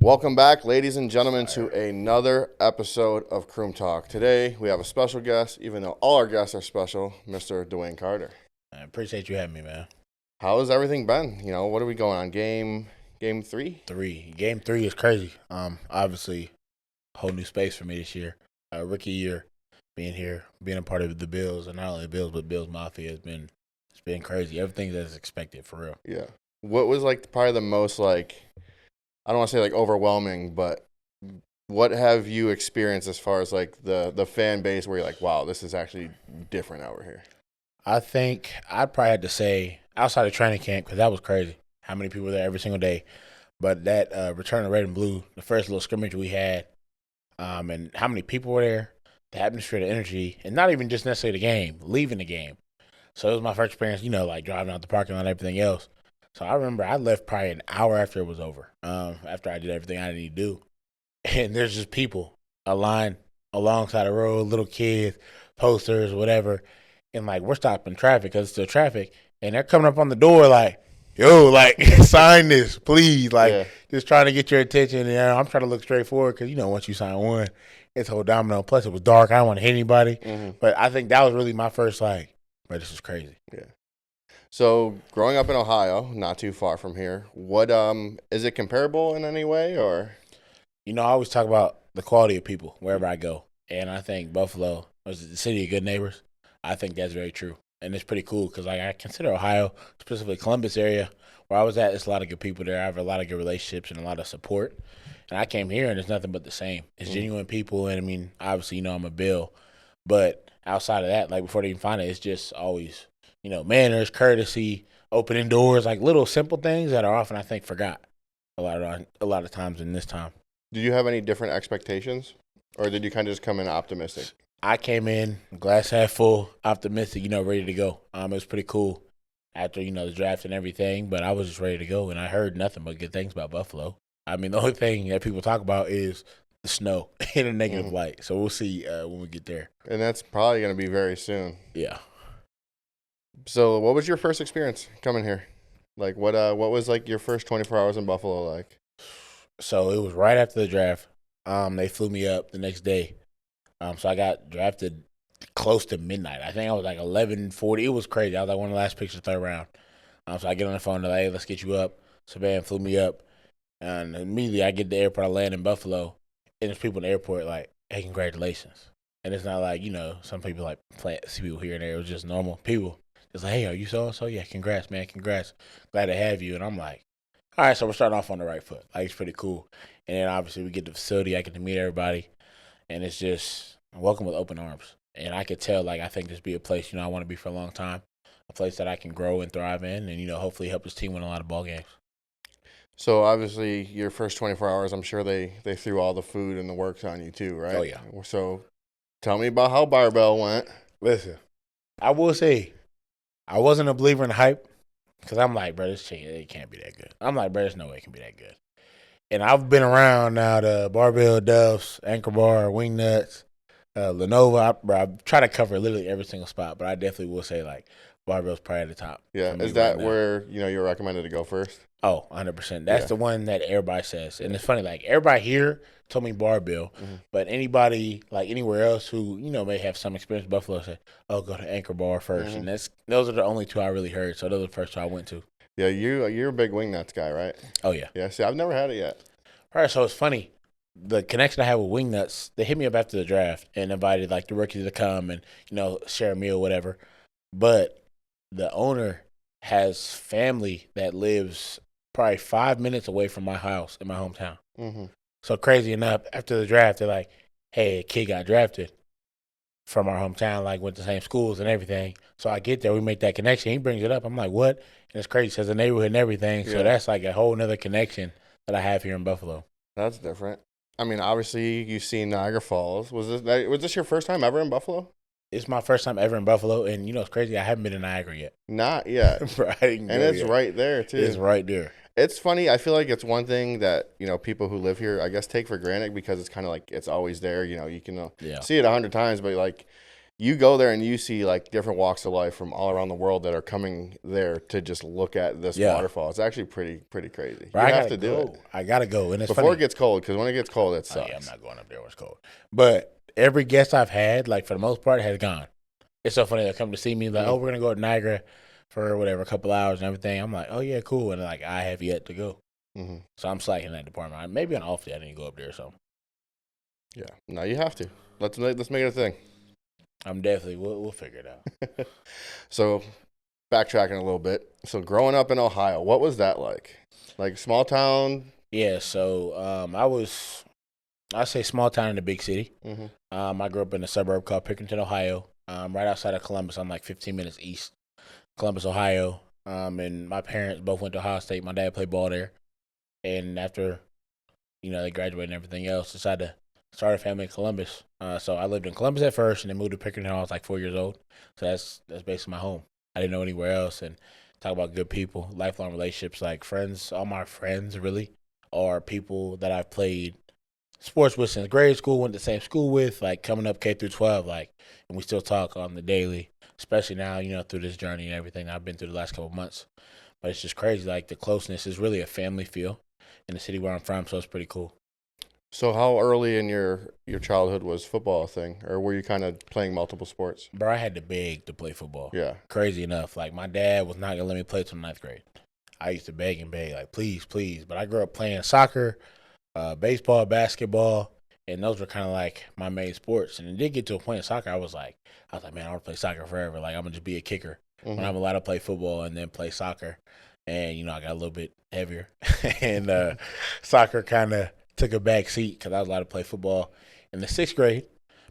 Welcome back, ladies and gentlemen, to another episode of CroomTalk. Today, we have a special guest, even though all our guests are special, Mr. Dewayne Carter. I appreciate you having me, man. How has everything been? What are we going on? Game 3? Game three is crazy. Obviously, whole new space for me this year. Rookie year, being here, being a part of the Bills, and not only the Bills but Bills Mafia it's been crazy. Everything that's expected for real. Yeah. What was probably the most I don't want to say overwhelming, but what have you experienced as far as the fan base where you're like, wow, this is actually different over here? I think I'd probably have to say outside of training camp because that was crazy. How many people were there every single day? But that return of red and blue, the first little scrimmage we had, and how many people were there, the atmosphere, the energy, and not even just necessarily the game, leaving the game. So it was my first experience, driving out the parking lot and everything else. So I remember I left probably an hour after it was over, after I did everything I needed to do. And there's just people, a line alongside the road, little kids, posters, whatever. And, we're stopping traffic because it's still traffic. And they're coming up on the door yo, sign this, please. Just trying to get your attention. And I'm trying to look straight forward because, once you sign one, it's a whole domino. Plus, it was dark. I don't want to hit anybody. Mm-hmm. But I think that was really my first, bro, this is crazy. Yeah. So, growing up in Ohio, not too far from here, what is it comparable in any way, or? I always talk about the quality of people wherever I go, and I think Buffalo is the city of good neighbors. I think that's very true, and it's pretty cool because I consider Ohio, specifically Columbus area, where I was at. There's a lot of good people there. I have a lot of good relationships and a lot of support. And I came here, and it's nothing but the same. It's genuine people, and obviously, I'm a Bill, but outside of that, before they even find it, it's just always. Manners, courtesy, opening doors, little simple things that are often, I think, forgot a lot of times in this time. Did you have any different expectations, or did you kind of just come in optimistic? I came in glass half full, optimistic, ready to go. It was pretty cool after, the draft and everything, but I was just ready to go, and I heard nothing but good things about Buffalo. The only thing that people talk about is the snow in a negative light, so we'll see when we get there. And that's probably going to be very soon. Yeah. So, what was your first experience coming here? What was your first 24 hours in Buffalo like? So it was right after the draft. They flew me up the next day. So I got drafted close to midnight. I think I was 11:40. It was crazy. I was one of the last picks of the third round. So I get on the phone and hey, let's get you up. So man flew me up, and immediately I get to the airport. I land in Buffalo, and there's people in the airport hey, congratulations. And it's not some people see people here and there. It was just normal people. It's hey, are you so-and-so? Yeah, congrats, man, congrats. Glad to have you. And I'm all right, so we're starting off on the right foot. It's pretty cool. And then obviously we get to the facility. I get to meet everybody. And it's just welcome with open arms. And I could tell, I think this be a place, I want to be for a long time. A place that I can grow and thrive in and, hopefully help this team win a lot of ball games. So obviously your first 24 hours, I'm sure they threw all the food and the works on you too, right? Oh, yeah. So tell me about how Barbell went. Listen, I will say, I wasn't a believer in hype because I'm bro, this chain, it can't be that good. I'm bro, there's no way it can be that good. And I've been around now the Barbell, Duffs, Anchor Bar, Wing Nuts, Lenovo. I've tried to cover literally every single spot, but I definitely will say Barbell's probably at the top. Yeah, is that right where you're recommended to go first? Oh, 100%. That's the one that everybody says. And it's funny, everybody here told me Barbell, but anybody anywhere else who, may have some experience with Buffalo say, oh, go to Anchor Bar first. And those are the only two I really heard. So those are the first two I went to. Yeah, you're a big Wing Nuts guy, right? Oh, yeah. Yeah, see, I've never had it yet. All right, so it's funny. The connection I had with Wing Nuts, they hit me up after the draft and invited the rookies to come and, share a meal, whatever. But the owner has family that lives probably 5 minutes away from my house in my hometown. Mm-hmm. So crazy enough, after the draft, they're hey, a kid got drafted from our hometown, went to the same schools and everything. So I get there, we make that connection. He brings it up. I'm what? And it's crazy. It says the neighborhood and everything. Yeah. So that's a whole nother connection that I have here in Buffalo. That's different. Obviously, you've seen Niagara Falls. Was this your first time ever in Buffalo? It's my first time ever in Buffalo, and it's crazy. I haven't been to Niagara yet. Not yet. Bro, and it's right there, too. It's right there. It's funny. I feel like it's one thing that, people who live here, I guess, take for granted because it's kind of it's always there. You can see it 100 times, but you go there and you see like different walks of life from all around the world that are coming there to just look at this waterfall. It's actually pretty crazy. Bro, You have to do it. I gotta go, and it's Before funny. it gets cold, because when it gets cold, it Oh, sucks. yeah, I'm not going up there when it's cold. But every guest I've had, like for the most part, has gone. It's so funny. They come to see me, like, oh, we're gonna go to Niagara for whatever, a couple hours and everything. I'm like, oh yeah, cool. And like, I have yet to go, so I'm slacking that department. Maybe on off day I need to go up there or something. Yeah, no, you have to. Let's make it a thing. I'm definitely we'll figure it out. So, backtracking a little bit. So, growing up in Ohio, what was that like? Like small town? Yeah. So I say small town in a big city. I grew up in a suburb called Pickerington, Ohio. Right outside of Columbus. I'm like 15 minutes east, Columbus, Ohio. And my parents both went to Ohio State. My dad played ball there, and after they graduated and everything else, decided to start a family in Columbus. So I lived in Columbus at first, and then moved to Pickerington when I was like 4 years old. So that's basically my home. I didn't know anywhere else. And talk about good people, lifelong relationships, like friends. All my friends really are people that I've played sports with since grade school, went to the same school with, like coming up K through 12, like, and we still talk on the daily, especially now, through this journey and everything I've been through the last couple of months. But it's just crazy. Like the closeness is really a family feel in the city where I'm from, so it's pretty cool. So how early in your childhood was football a thing, or were you kind of playing multiple sports? Bro, I had to beg to play football. Yeah. Crazy enough. Like my dad was not gonna let me play till ninth grade. I used to beg and beg, like please, please. But I grew up playing soccer, baseball, basketball, and those were kind of like my main sports. And it did get to a point in soccer, I was like, man, I want to play soccer forever. Like I'm gonna just be a kicker when I'm allowed to play football and then play soccer. And I got a little bit heavier, and soccer kind of took a back seat because I was allowed to play football in the sixth grade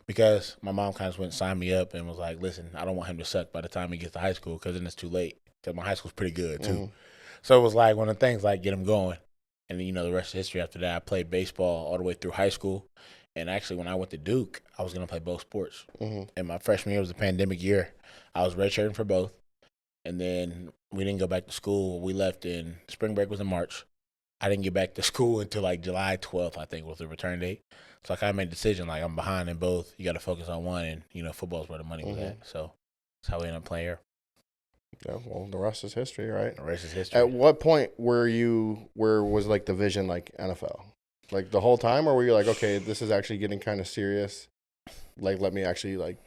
because my mom kind of went and signed me up and was like, listen, I don't want him to suck by the time he gets to high school because then it's too late because my high school's pretty good too. So it was like one of the things like get him going. And then, the rest of history after that, I played baseball all the way through high school. And actually, when I went to Duke, I was going to play both sports. And my freshman year was the pandemic year. I was redshirting for both. And then we didn't go back to school. We left in spring break was in March. I didn't get back to school until like July 12th, I think, was the return date. So I kind of made a decision, like, I'm behind in both. You got to focus on one, and, football's where the money was at. So that's how we ended up playing here. Yeah, well, the rest is history, right? The rest is history. At what point where was like the vision like NFL? Like the whole time, or were you like, okay, this is actually getting kind of serious? Like, let me actually like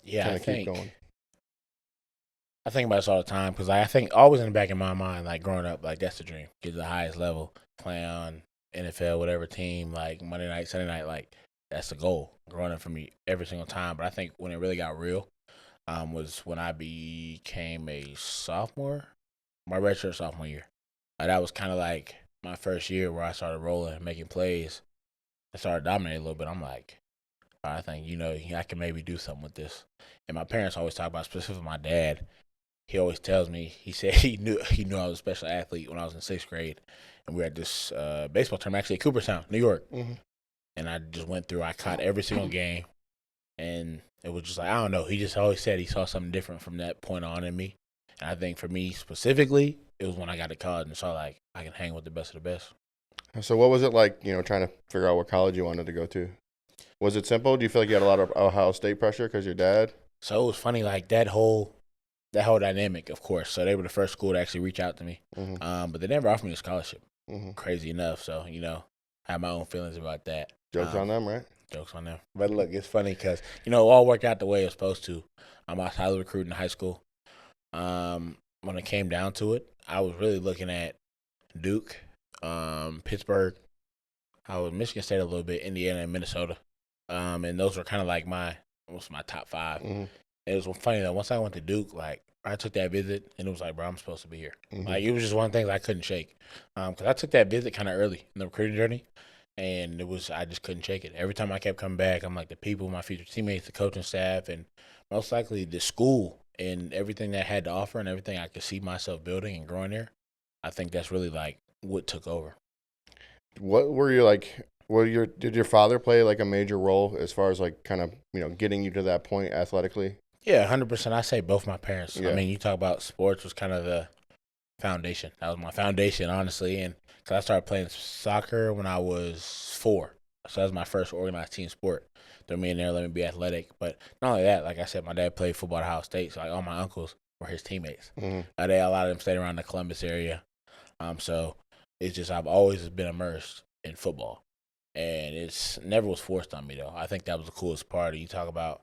kind of keep going. I think about this all the time because I think always in the back of my mind, like growing up, like that's the dream. Get to the highest level, play on NFL, whatever team, like Monday night, Sunday night, like that's the goal. Growing up for me every single time. But I think when it really got real was when I became a sophomore, my redshirt sophomore year. That was kind of like my first year where I started rolling and making plays. I started dominating a little bit. I'm like, I think, I can maybe do something with this. And my parents always talk about, specifically my dad, he always tells me, he said he knew I was a special athlete when I was in sixth grade. And we were at this baseball tournament, actually at Cooperstown, New York. And I just went through, I caught every single game. And it was just like, I don't know. He just always said he saw something different from that point on in me. And I think for me specifically, it was when I got to college and saw like I can hang with the best of the best. So what was it like, trying to figure out what college you wanted to go to? Was it simple? Do you feel like you had a lot of Ohio State pressure because your dad? So it was funny, like that whole dynamic, of course. So they were the first school to actually reach out to me. But they never offered me a scholarship. Crazy enough. So, I have my own feelings about that. Jokes on them, right? Jokes on them. But look, it's funny because, it all worked out the way it was supposed to. I was highly recruited in high school. When it came down to it, I was really looking at Duke, Pittsburgh. I was Michigan State a little bit, Indiana and Minnesota. And those were kind of like my top five. It was funny though. Once I went to Duke, like I took that visit and it was like, bro, I'm supposed to be here. Like it was just one of the things I couldn't shake. Because I took that visit kind of early in the recruiting journey, and I just couldn't shake it. Every time I kept coming back, I'm like the people, my future teammates, the coaching staff, and most likely the school and everything that had to offer and everything I could see myself building and growing there. I think that's really like what took over. What were you like? Did your father play like a major role as far as like kind of getting you to that point athletically? Yeah, 100%. I say both my parents. Yeah. I mean, you talk about sports was kind of the foundation. That was my foundation, honestly. And because I started playing soccer when I was 4. So that was my first organized team sport. Threw me in there, let me be athletic. But not only that, like I said, my dad played football at Ohio State, so like all my uncles were his teammates. Mm-hmm. A lot of them stayed around the Columbus area. So it's just I've always been immersed in football, and it's never was forced on me though. I think that was the coolest part. You talk about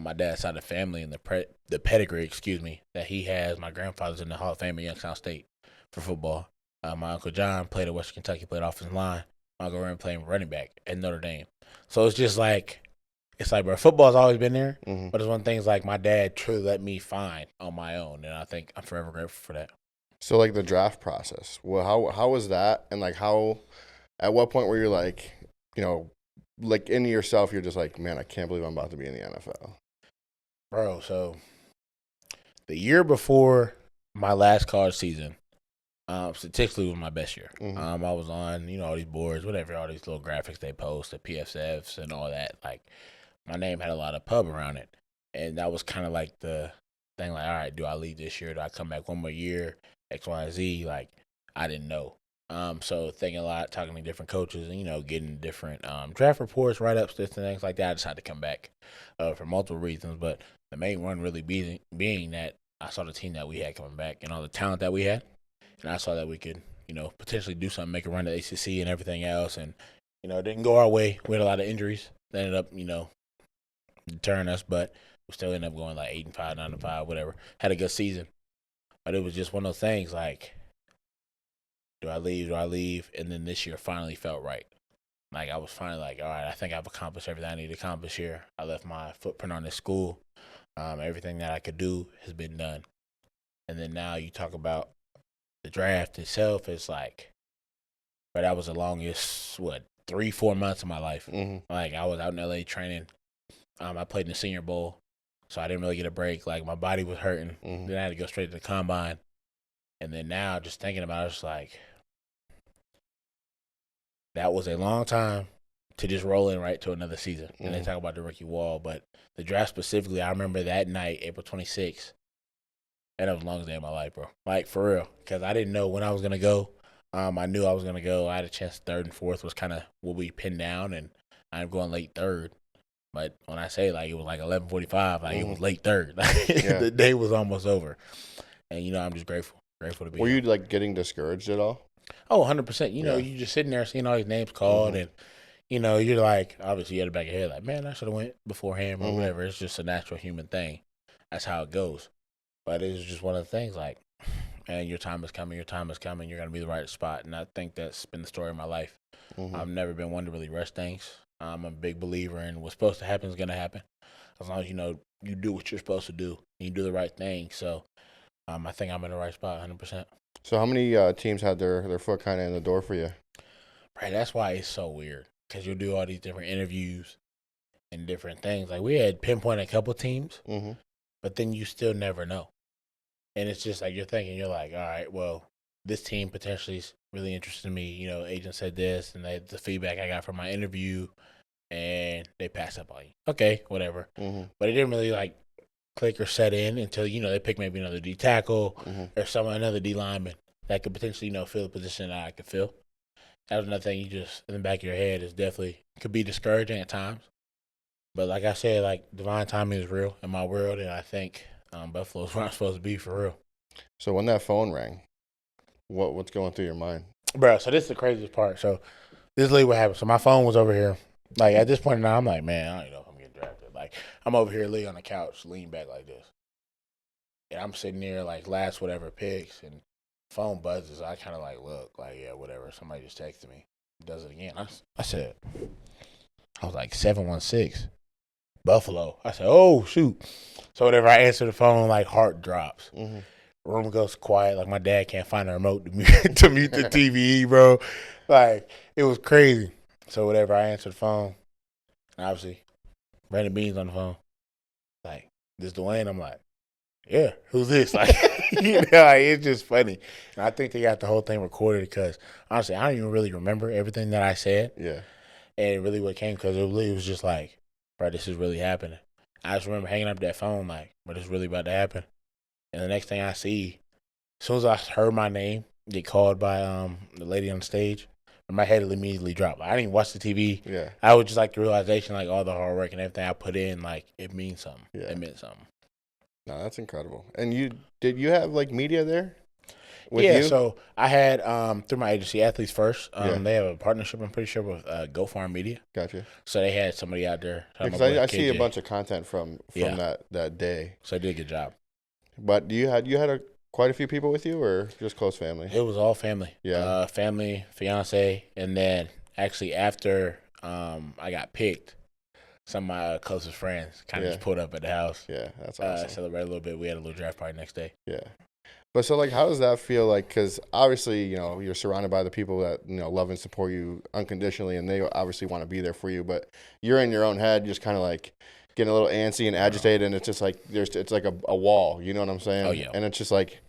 my dad's side of the family and the pedigree, that he has. My grandfather's in the Hall of Fame at Youngstown State for football. My uncle John played at Western Kentucky, played offensive line. My uncle Ren played running back at Notre Dame. So it's just like bro, football's always been there, Mm-hmm. but it's one of the things like my dad truly let me find on my own, and I think I'm forever grateful for that. So like the draft process, well, how was that, and like how, at what point were you like, like into yourself, you're just like, man, I can't believe I'm about to be in the NFL. Bro, so the year before my last college season, statistically was my best year. Mm-hmm. I was on, all these boards, whatever, all these little graphics they post, the PSFs and all that. Like, my name had a lot of pub around it. And that was kind of like the thing, like, all right, do I leave this year? Do I come back one more year? X, Y, and Z. Like, I didn't know. So thinking a lot, talking to different coaches, and, getting different draft reports, write-ups, and things like that. I decided to come back for multiple reasons. But the main one really being that I saw the team that we had coming back and all the talent that we had. And I saw that we could, potentially do something, make a run to ACC and everything else. And, it didn't go our way. We had a lot of injuries that ended up, deterring us. But we still ended up going like 8-5, 9-5, whatever. Had a good season. But it was just one of those things like, do I leave? Do I leave? And then this year finally felt right. Like I was finally like, all right, I think I've accomplished everything I need to accomplish here. I left my footprint on this school. Everything that I could do has been done. And then now you talk about the draft itself. It's like, but that was the longest, 3-4 months of my life. Mm-hmm. Like I was out in LA training. I played in the Senior Bowl, so I didn't really get a break. Like my body was hurting. Mm-hmm. Then I had to go straight to the combine. And then now, just thinking about it, it's like that was a long time to just roll in right to another season. Mm-hmm. And they talk about the rookie wall, but the draft specifically, I remember that night, April 26th, and that was the longest day of my life, bro. Like for real, because I didn't know when I was gonna go. I knew I was gonna go. I had a chance. Third and fourth was kind of what we pinned down, and I'm going late third. But when I say like it was like 11:45, like it was late third. Yeah. The day was almost over, and I'm just grateful to be. Were you like getting discouraged at all? Oh, 100%. You just sitting there seeing all these names called, and you're like, obviously you had the back of your head like, man, I should have went beforehand or whatever. It's just a natural human thing. That's how it goes. But it's just one of the things like, man, your time is coming. Your time is coming. You're gonna be the right spot, and I think that's been the story of my life. Mm-hmm. I've never been one to really rush things. I'm a big believer in what's supposed to happen is going to happen. As long as you do what you're supposed to do and you do the right thing. So I think I'm in the right spot 100%. So how many teams had their foot kind of in the door for you? Right, that's why it's so weird because you'll do all these different interviews and different things. Like we had pinpointed a couple teams, but then you still never know. And it's just like you're thinking, you're like, all right, well, this team potentially is really interested in me. Agent said this, and the feedback I got from my interview, and they passed up on you. Okay, whatever. But it didn't really like click or set in until they pick maybe another D tackle or another D lineman that could potentially fill the position that I could fill. That was another thing. You just in the back of your head is definitely could be discouraging at times. But like I said, like divine timing is real in my world, and I think Buffalo's where I'm supposed to be for real. So when that phone rang, what's going through your mind? Bro, so this is the craziest part. So this is literally what happened. So my phone was over here. Like at this point now, I'm like, man, I don't even know if I'm getting drafted. Like I'm over here laying on the couch, leaning back like this. And I'm sitting there like last whatever picks and phone buzzes. I kind of like look like, yeah, whatever. Somebody just texted me. Does it again. I said, I was like 716 Buffalo. I said, oh shoot. So whenever I answer the phone, like heart drops. Room goes quiet. Like my dad can't find a remote to mute the TV, bro. Like it was crazy. So whenever I answered the phone, and obviously Brandon Bean's on the phone. Like, this Dewayne? I'm like, yeah, who's this? Like, like, it's just funny. And I think they got the whole thing recorded because honestly, I don't even really remember everything that I said. Yeah. And really what came because it was just like, bro, this is really happening. I just remember hanging up that phone like, bro, this is really about to happen. And the next thing I see, as soon as I heard my name get called by the lady on stage, my head would immediately drop. Like, I didn't even watch the TV. Yeah. I would just like the realization, like all the hard work and everything I put in, like it means something. Yeah. It meant something. No, that's incredible. And did you have like media there with Yeah, you? so I had through my agency, Athletes First. Yeah. They have a partnership, I'm pretty sure, with Go Farm Media. Gotcha. So they had somebody out there. Because I see a bunch of content from that day. So they did a good job. But you had quite a few people with you, or just close family? It was all family. Yeah. Family, fiance, and then actually after I got picked, some of my closest friends kind of just pulled up at the house. Yeah, that's awesome. Celebrated a little bit. We had a little draft party next day. Yeah. But so, like, how does that feel? Like, because obviously, you're surrounded by the people that, love and support you unconditionally, and they obviously want to be there for you. But you're in your own head, just kind of like getting a little antsy and agitated, and it's just like it's like a wall. You know what I'm saying? Oh, yeah. And it's just like,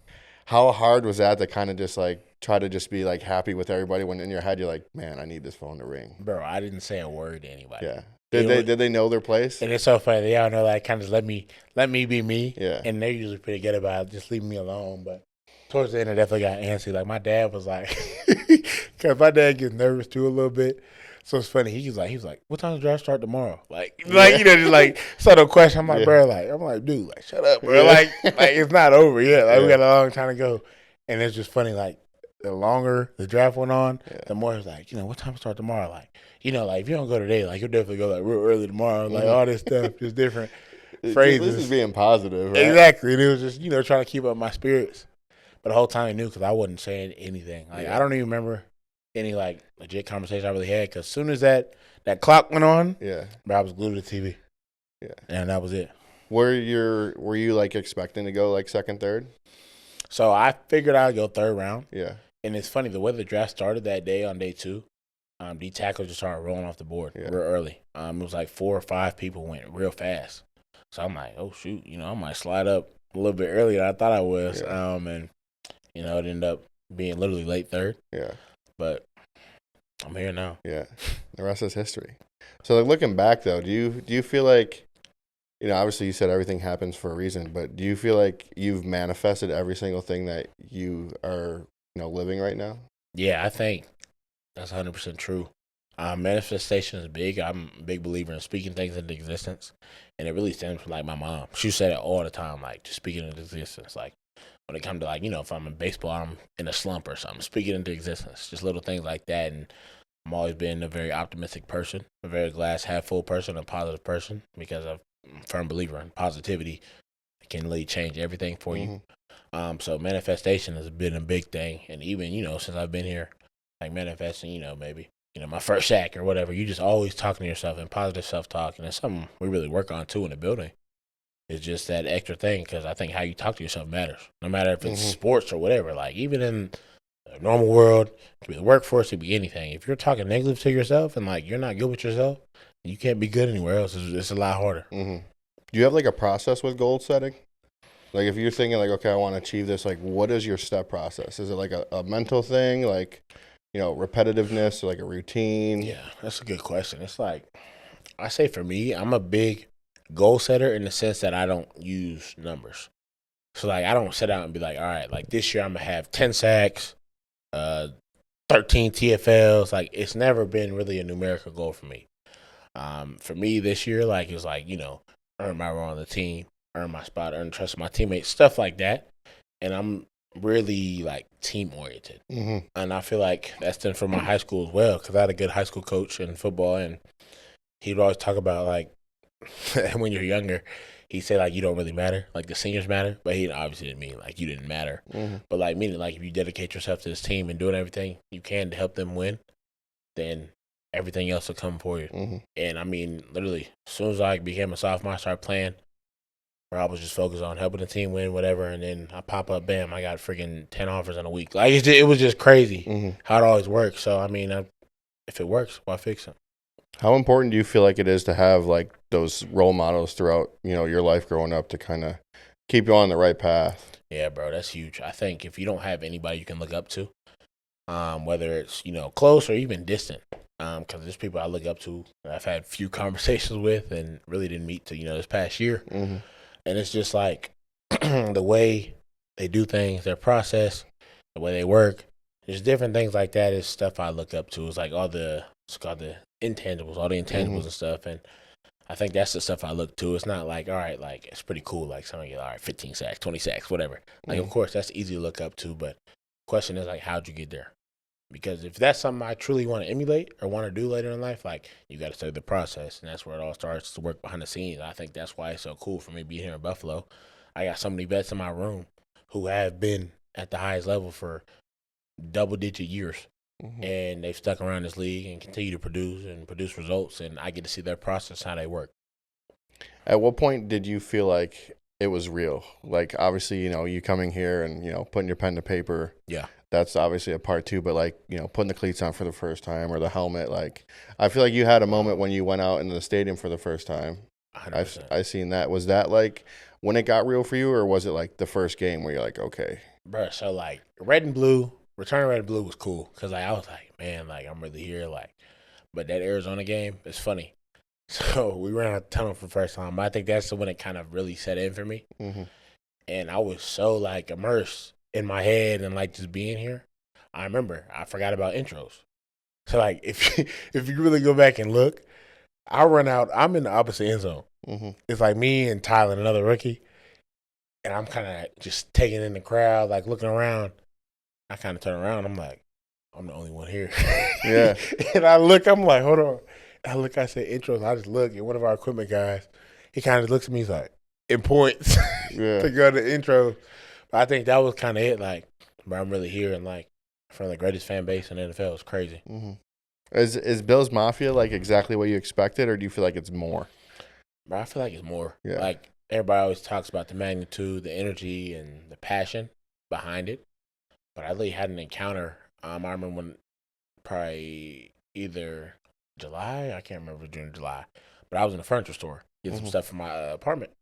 how hard was that to kind of just like try to just be like happy with everybody when in your head you're like, man, I need this phone to ring. Bro, I didn't say a word to anybody. Yeah. Did they know their place? And it's so funny. They all know, like, kind of just let me be me. Yeah. And they're usually pretty good about it, just leaving me alone. But towards the end, I definitely got antsy. Like, my dad was like, because my dad gets nervous too a little bit. So it's funny. He was like, what time does the draft start tomorrow? Like, just like subtle question. I'm like, bro, dude, like, shut up, bro. Like it's not over yet. Like, we got a long time to go. And it's just funny, like, the longer the draft went on, the more it's like, what time start tomorrow? Like, like, if you don't go today, like, you'll definitely go, like, real early tomorrow. Like, all this stuff, just different phrases. This is being positive, right? Exactly. And it was just, trying to keep up my spirits. But the whole time he knew because I wasn't saying anything. Like, I don't even remember any, like, legit conversation I really had because as soon as that clock went on, bro, I was glued to the TV. Yeah. And that was it. Were you, like, expecting to go, like, second, third? So I figured I'd go third round. Yeah. And it's funny, the way the draft started that day on day 2, the tackles just started rolling off the board real early. It was like 4 or 5 people went real fast. So I'm like, oh, shoot, I might slide up a little bit earlier than I thought I was. Yeah. And, it ended up being literally late third. Yeah. But I'm here now. Yeah. The rest is history. So, like, looking back, though, do you feel like, obviously you said everything happens for a reason, but do you feel like you've manifested every single thing that you are, living right now? Yeah, I think that's 100% true. Manifestation is big. I'm a big believer in speaking things into existence. And it really stems from, like, my mom. She said it all the time, like, just speaking into existence. Like, when it comes to, like, if I'm in baseball, I'm in a slump or something, speak it into existence. Just little things like that. And I've always been a very optimistic person, a very glass half full person, a positive person, because I'm a firm believer in positivity. It can really change everything for you. So manifestation has been a big thing. And even, since I've been here, like, manifesting, maybe, my first sack or whatever, you just always talking to yourself and positive self-talk. And it's something we really work on, too, in the building. It's just that extra thing because I think how you talk to yourself matters. No matter if it's sports or whatever. Like, even in the normal world, it could be the workforce, it could be anything. If you're talking negative to yourself and, like, you're not good with yourself, you can't be good anywhere else. It's a lot harder. Do you have, like, a process with goal setting? Like, if you're thinking, like, okay, I want to achieve this, like, what is your step process? Is it, like, a mental thing, like, repetitiveness, or, like, a routine? Yeah, that's a good question. It's like, I say for me, I'm a big goal setter in the sense that I don't use numbers. So, like, I don't sit out and be like, all right, like, this year I'm going to have 10 sacks, 13 TFLs. Like, it's never been really a numerical goal for me. For me this year, like, it was like, earn my role on the team, earn my spot, earn the trust of my teammates, stuff like that. And I'm really, like, team-oriented. And I feel like that's done for my high school as well because I had a good high school coach in football, and he would always talk about, like, when you're younger, he said, like, you don't really matter. Like, the seniors matter. But he obviously didn't mean, like, you didn't matter. But, like, meaning, like, if you dedicate yourself to this team and doing everything you can to help them win, then everything else will come for you. And, I mean, literally, as soon as I became a sophomore, I started playing, where I was just focused on helping the team win, whatever. And then I pop up, bam, I got freaking 10 offers in a week. Like, it was just crazy how it always works. So, I mean, if it works, why fix it? How important do you feel like it is to have, like, those role models throughout, your life growing up to kind of keep you on the right path? Yeah, bro, that's huge. I think if you don't have anybody you can look up to, whether it's, close or even distant, because there's people I look up to that I've had few conversations with and really didn't meet till, this past year. And it's just like the way they do things, their process, the way they work, There's different things like that. Is stuff I look up to. It's like it's called the intangibles, all the intangibles and stuff. And I think that's the stuff I look to. It's not like, all right, like it's pretty cool. Like somebody get, all right, 15 sacks, 20 sacks, whatever. Like, of course, that's easy to look up to. But the question is, like, how'd you get there? Because if that's something I truly want to emulate or want to do later in life, like, you got to study the process. And that's where it all starts to work behind the scenes. I think that's why it's so cool for me being here in Buffalo. I got so many vets in my room who have been at the highest level for double-digit years. And they've stuck around this league and continue to produce results, and I get to see their process, how they work. At what point did you feel like it was real? Like, obviously, you coming here and, putting your pen to paper. Yeah. That's obviously a part too, but like, putting the cleats on for the first time or the helmet, like, I feel like you had a moment when you went out into the stadium for the first time. 100%. I seen that. Was that like when it got real for you, or was it like the first game where you're like, okay? Bro, so like red and blue, returning red and blue was cool because like, I was like, man, like I'm really here. Like, but that Arizona game is funny. So we ran out the tunnel for the first time. But I think that's when it kind of really set in for me. And I was so like immersed in my head and like just being here. I remember I forgot about intros. So like if you really go back and look, I run out. I'm in the opposite end zone. It's like me and Tyler, another rookie, and I'm kind of just taking in the crowd, like looking around. I kind of turn around. I'm like, I'm the only one here. Yeah. And I look. I'm like, hold on. I look. I say intros. I just look, and one of our equipment guys, he kind of looks at me. He's like, it points to go to intro. But I think that was kind of it. Like, bro, I'm really here, and like, from the greatest fan base in the NFL. It's crazy. Is Bills Mafia like exactly what you expected, or do you feel like it's more? But I feel like it's more. Yeah. Like, everybody always talks about the magnitude, the energy, and the passion behind it. But I really had an encounter. I remember when probably either July, I can't remember during July, but I was in a furniture store getting some stuff for my apartment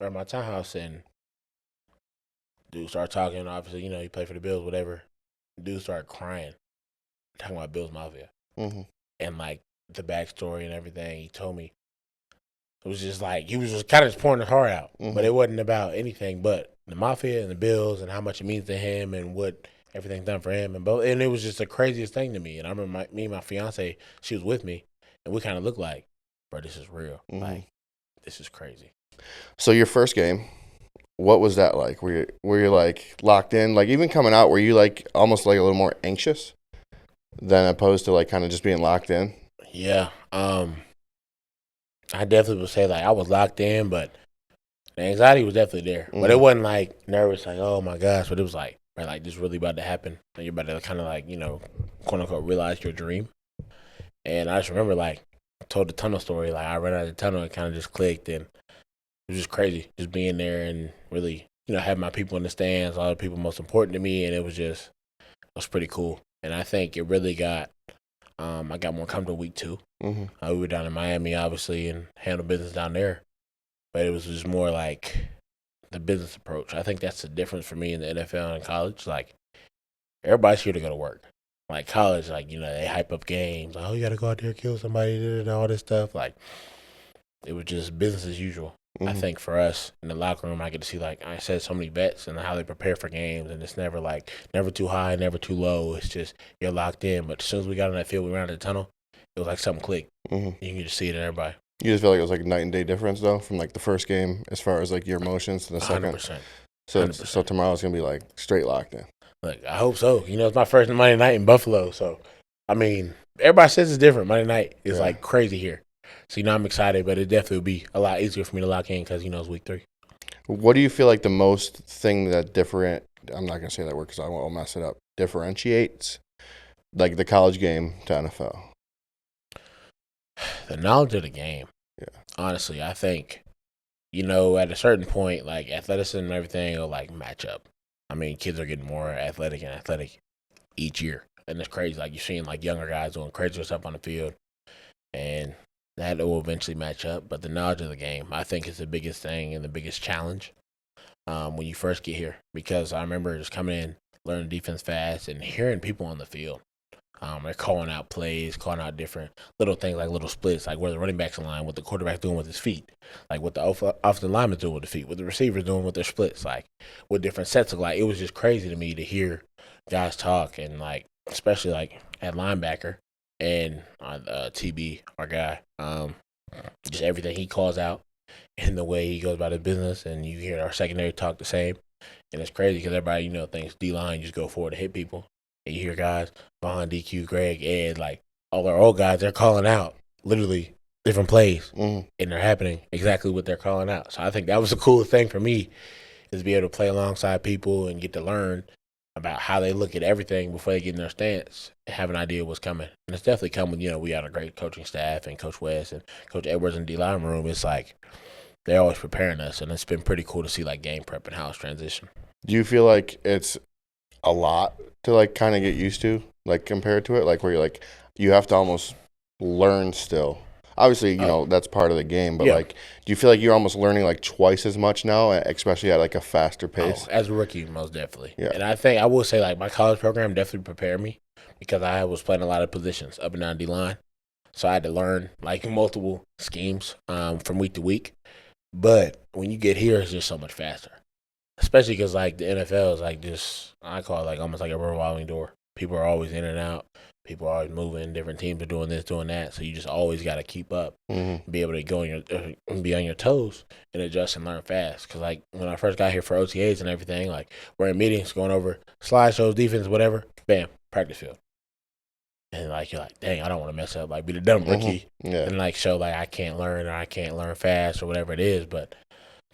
or my townhouse, and dude started talking. Obviously, he played for the Bills, whatever. Dude started crying, talking about Bills Mafia. And like the backstory and everything he told me. It was just like he was just kind of just pouring his heart out, but it wasn't about anything but the Mafia and the Bills and how much it means to him and what everything's done for him and it was just the craziest thing to me. And I remember me and my fiance, she was with me, and we kind of looked like, bro, this is real. Like, this is crazy. So your first game, what was that like? Were you like locked in? Like, even coming out, were you like almost like a little more anxious than opposed to like kind of just being locked in? Yeah. I definitely would say like I was locked in, but the anxiety was definitely there. But it wasn't like nervous, like, oh my gosh, but it was like, right, like this really about to happen. Like, you're about to kind of like, quote unquote, realize your dream. And I just remember like I told the tunnel story, like I ran out of the tunnel and kind of just clicked, and it was just crazy, just being there and really, having my people in the stands, all the people most important to me, and it was pretty cool. And I think it really got. I got more comfortable week 2. We were down in Miami, obviously, and handled business down there. But it was just more like the business approach. I think that's the difference for me in the NFL and college. Like, everybody's here to go to work. Like, college, like, they hype up games. Like, oh, you got to go out there, kill somebody, and all this stuff. Like, it was just business as usual. I think for us in the locker room, I get to see, like I said, so many vets and how they prepare for games, and it's never too high, never too low. It's just you're locked in. But as soon as we got on that field, we ran out of the tunnel, it was like something clicked. You can just see it in everybody. You just feel like it was like a night and day difference though, from like the first game as far as like your emotions to the second. 100%. So tomorrow's gonna be like straight locked in. Like, I hope so. It's my first Monday night in Buffalo, so I mean, everybody says it's different. Monday night is like crazy here. So, I'm excited, but it definitely will be a lot easier for me to lock in because, it's week 3. What do you feel like the most thing that I'm not going to say that word because I won't mess it up, differentiates like the college game to NFL? The knowledge of the game. Yeah. Honestly, I think, at a certain point, like athleticism and everything will like match up. I mean, kids are getting more athletic each year. And it's crazy. Like, you're seeing like younger guys doing crazy stuff on the field. And that will eventually match up. But the knowledge of the game, I think, is the biggest thing and the biggest challenge when you first get here. Because I remember just coming in, learning defense fast, and hearing people on the field. They're calling out plays, calling out different little things like little splits, like where the running back's in line, what the quarterback doing with his feet, like what the offensive lineman's doing with the feet, what the receivers doing with their splits, like what different sets look like. It was just crazy to me to hear guys talk and like, especially like at linebacker and on TB, our guy, just everything he calls out and the way he goes about his business, and you hear our secondary talk the same, and it's crazy because everybody thinks D line just go forward to hit people, and you hear guys behind DQ, Greg, Ed, like all our old guys, they're calling out literally different plays, and they're happening exactly what they're calling out. So I think that was a cool thing for me is to be able to play alongside people and get to learn about how they look at everything before they get in their stance and have an idea what's coming. And it's definitely coming. We got a great coaching staff and Coach West and Coach Edwards in the D-line room. It's like they're always preparing us, and it's been pretty cool to see like game prep and how it's transitioned. Do you feel like it's a lot to like kind of get used to, like compared to it, like where you're like you have to almost learn still? Obviously, that's part of the game, but like, do you feel like you're almost learning like twice as much now, especially at like a faster pace? As a rookie, most definitely. Yeah. And I think I will say like my college program definitely prepared me because I was playing a lot of positions up and down D line, so I had to learn like multiple schemes from week to week. But when you get here, it's just so much faster, especially because like the NFL is like this. I call it like almost like a revolving door. People are always in and out. People are always moving. Different teams are doing this, doing that. So you just always got to keep up, be able to go be on your toes and adjust and learn fast. Because like when I first got here for OTAs and everything, like we're in meetings going over slideshows, defense, whatever. Bam, practice field. And like you're like, dang, I don't want to mess up. Like be the dumb rookie and like show like I can't learn or I can't learn fast or whatever it is. But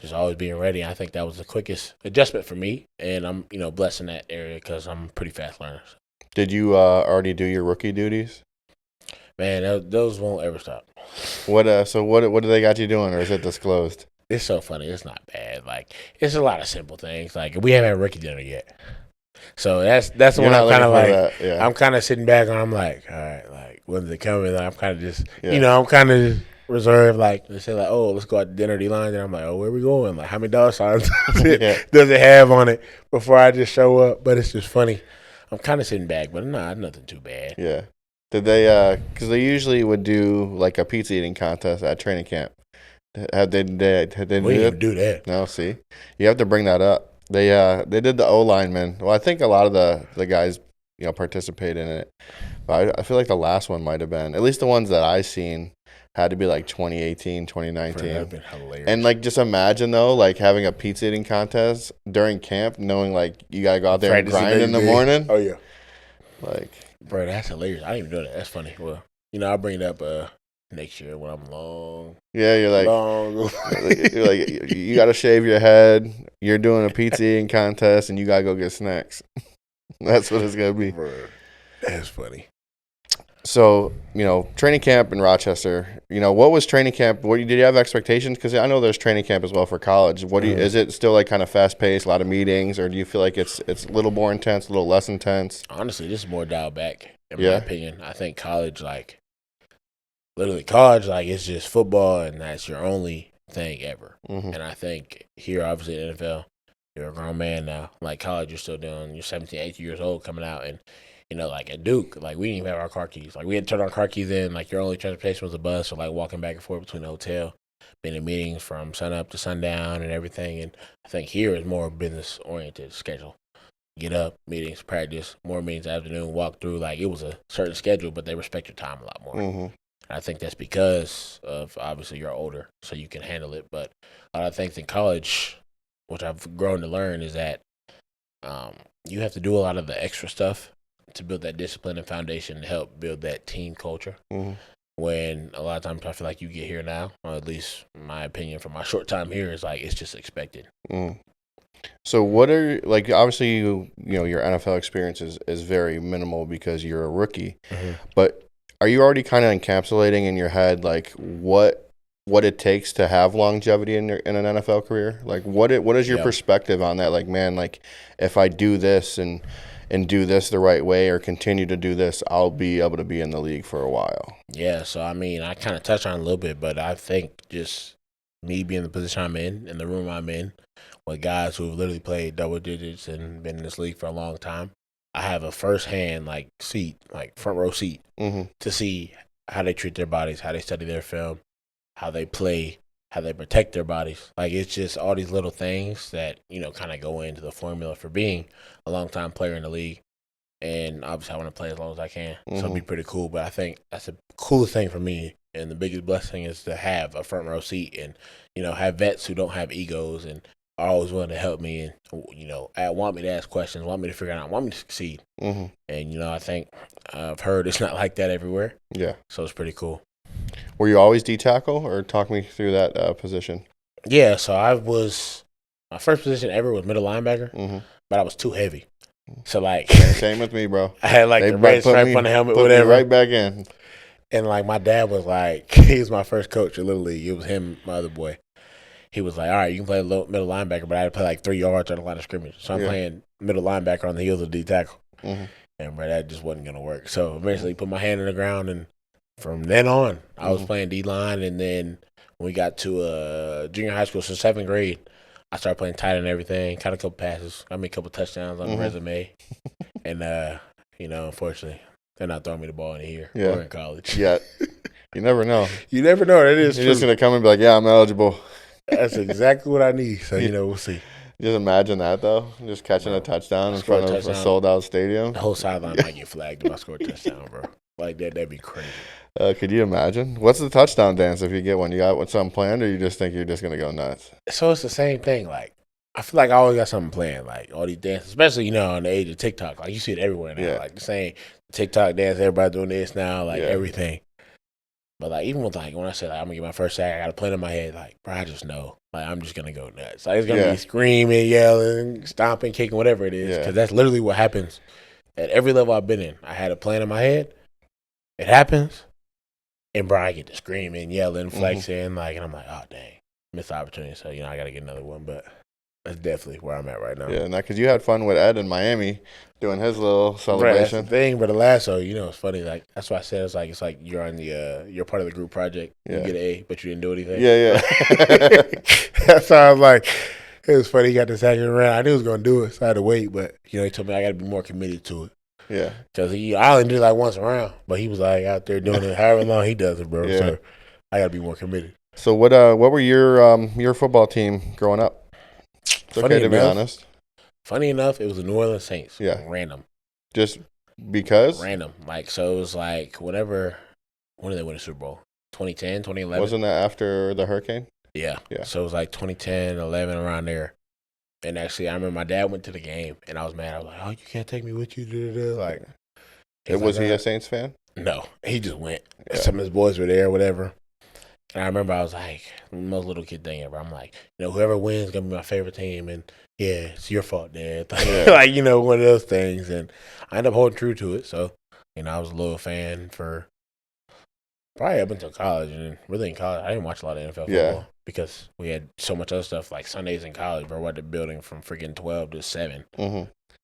just always being ready. I think that was the quickest adjustment for me, and I'm blessed in that area because I'm a pretty fast learner. Did you already do your rookie duties? Man, those won't ever stop. What do they got you doing, or is it disclosed? It's so funny. It's not bad. Like it's a lot of simple things. Like we haven't had rookie dinner yet, so that's the one I'm kind of like. Yeah. I'm kind of sitting back and I'm like, all right, like when's it coming? Like, I'm kind of just I'm kind of reserved. Like they say like, oh, let's go out to dinner D line, and I'm like, oh, where we going? Like how many dollar signs does it have on it before I just show up? But it's just funny. I'm kind of sitting back, but nothing too bad. Yeah. Did they, because they usually would do like a pizza eating contest at training camp. Had they we didn't do that. No, see? You have to bring that up. They did the O-linemen. Well, I think a lot of the guys, participate in it. But I feel like the last one might have been, at least the ones that I seen, had to be like 2018, 2019. That would have been hilarious. And like just imagine though, like having a pizza eating contest during camp, knowing like you gotta go out there and grind in the morning. Oh yeah. Like, bro, that's hilarious. I didn't even know that. That's funny. Well, I'll bring it up next year when I'm long. Yeah, you're like you're like you gotta shave your head. You're doing a pizza eating contest and you gotta go get snacks. That's what it's gonna be. Bro, that's funny. So, training camp in Rochester, what was training camp? Did you have expectations? Because I know there's training camp as well for college. Is it still like kind of fast paced, a lot of meetings, or do you feel like it's a little more intense, a little less intense? Honestly, this is more dialed back, in my opinion. I think college, it's just football and that's your only thing ever. And I think here, obviously, in the NFL, you're a grown man now. Like college, you're still doing, you're 17, 18 years old coming out and, like at Duke, like we didn't even have our car keys. Like we had to turn our car keys in. Like your only transportation was a bus, or like walking back and forth between the hotel, being in meetings from sun up to sundown and everything. And I think here is more business oriented schedule. Get up, meetings, practice, more meetings afternoon, walk through. Like it was a certain schedule, but they respect your time a lot more. And I think that's because of obviously you're older, so you can handle it. But a lot of things in college, which I've grown to learn, is that you have to do a lot of the extra stuff to build that discipline and foundation to help build that team culture. When a lot of times I feel like you get here now, or at least my opinion from my short time here, is like it's just expected. So what are, like, obviously your NFL experience is very minimal because you're a rookie, but are you already kind of encapsulating in your head like what it takes to have longevity in an NFL career? Like what is your perspective on that? Like, man, like if I do this and do this the right way or continue to do this, I'll be able to be in the league for a while. Yeah, so I mean, I kind of touched on it a little bit, but I think just me being in the position I'm in the room I'm in, with guys who have literally played double digits and been in this league for a long time, I have a first-hand seat, front row seat, to see how they treat their bodies, how they study their film, how they play, how they protect their bodies. Like, it's just all these little things that, kind of go into the formula for being a long-time player in the league. And obviously, I want to play as long as I can. So it'd Mm-hmm. be pretty cool. But I think that's the coolest thing for me. And the biggest blessing is to have a front row seat and, have vets who don't have egos and are always willing to help me and, want me to ask questions, want me to figure it out, want me to succeed. Mm-hmm. And, I think I've heard it's not like that everywhere. Yeah. So it's pretty cool. Were you always D tackle, or talk me through that position? Yeah, so my first position ever was middle linebacker, Mm-hmm. but I was too heavy. So, Same with me, bro. I had, the red stripe on the helmet, put whatever. Me right back in. And, my dad was he was my first coach at Little League. It was him, my other boy. He was like, all right, you can play middle linebacker, but I had to play 3 yards on the line of scrimmage. So I'm playing middle linebacker on the heels of D tackle. Mm-hmm. And, bro, that just wasn't going to work. So eventually put my hand in the ground, and from then on, I was playing D-line. And then when we got to junior high school, so 7th grade, I started playing tight end and everything, caught a couple passes, got me a couple touchdowns on the resume. And, unfortunately, they're not throwing me the ball in here or in college. Yeah. You never know. You never know. That is You're true. just going to come and be like, yeah, I'm eligible. That's exactly what I need. So, we'll see. Just imagine that, though. Just catching a touchdown in front of a sold-out stadium. The whole sideline might get flagged if I score a touchdown, bro. That'd be crazy. Could you imagine? What's the touchdown dance if you get one? You got something planned, or you just think you're just going to go nuts? So it's the same thing. I feel like I always got something planned, all these dances, especially, in the age of TikTok. You see it everywhere now. Yeah. The same TikTok dance, everybody doing this now, everything. But, even with, when I say, I'm going to get my first sack, I got a plan in my head, bro, I just know. I'm just going to go nuts. It's going to be screaming, yelling, stomping, kicking, whatever it is. Because that's literally what happens at every level I've been in. I had a plan in my head. It happens. And, bro, I get to screaming, yelling, flexing. And I'm like, oh, dang. Missed the opportunity. So, I got to get another one. But that's definitely where I'm at right now. Yeah, because you had fun with Ed in Miami doing his little celebration. Right, that's the thing, but the lasso, it's funny. That's why I said it's like you're on you're part of the group project. You get an A, but you didn't do anything. Yeah. That's how I was like. It was funny. He got the second round. I knew he was gonna do it, so I had to wait. But he told me I got to be more committed to it. Yeah, because I only did it once around, but he was out there doing it however long he does it, bro. Yeah. So I got to be more committed. So what were your football team growing up? It's okay to be honest. Funny enough, it was the New Orleans Saints. Yeah. Random. Just because? Random. So it was when did they win the Super Bowl? 2010, 2011? Wasn't that after the hurricane? Yeah. So it was 2010, 11, around there. And actually, I remember my dad went to the game, and I was mad. I was like, oh, you can't take me with you? Was he a Saints fan? No. He just went. Yeah. Some of his boys were there, whatever. And I remember I was most little kid thing ever. I'm like, whoever wins is going to be my favorite team. And, yeah, it's your fault, Dad. Yeah. One of those things. And I ended up holding true to it. So, I was a little fan for probably up until college. And really in college, I didn't watch a lot of NFL football because we had so much other stuff like Sundays in college. Bro, we're at the building from freaking 12 to 7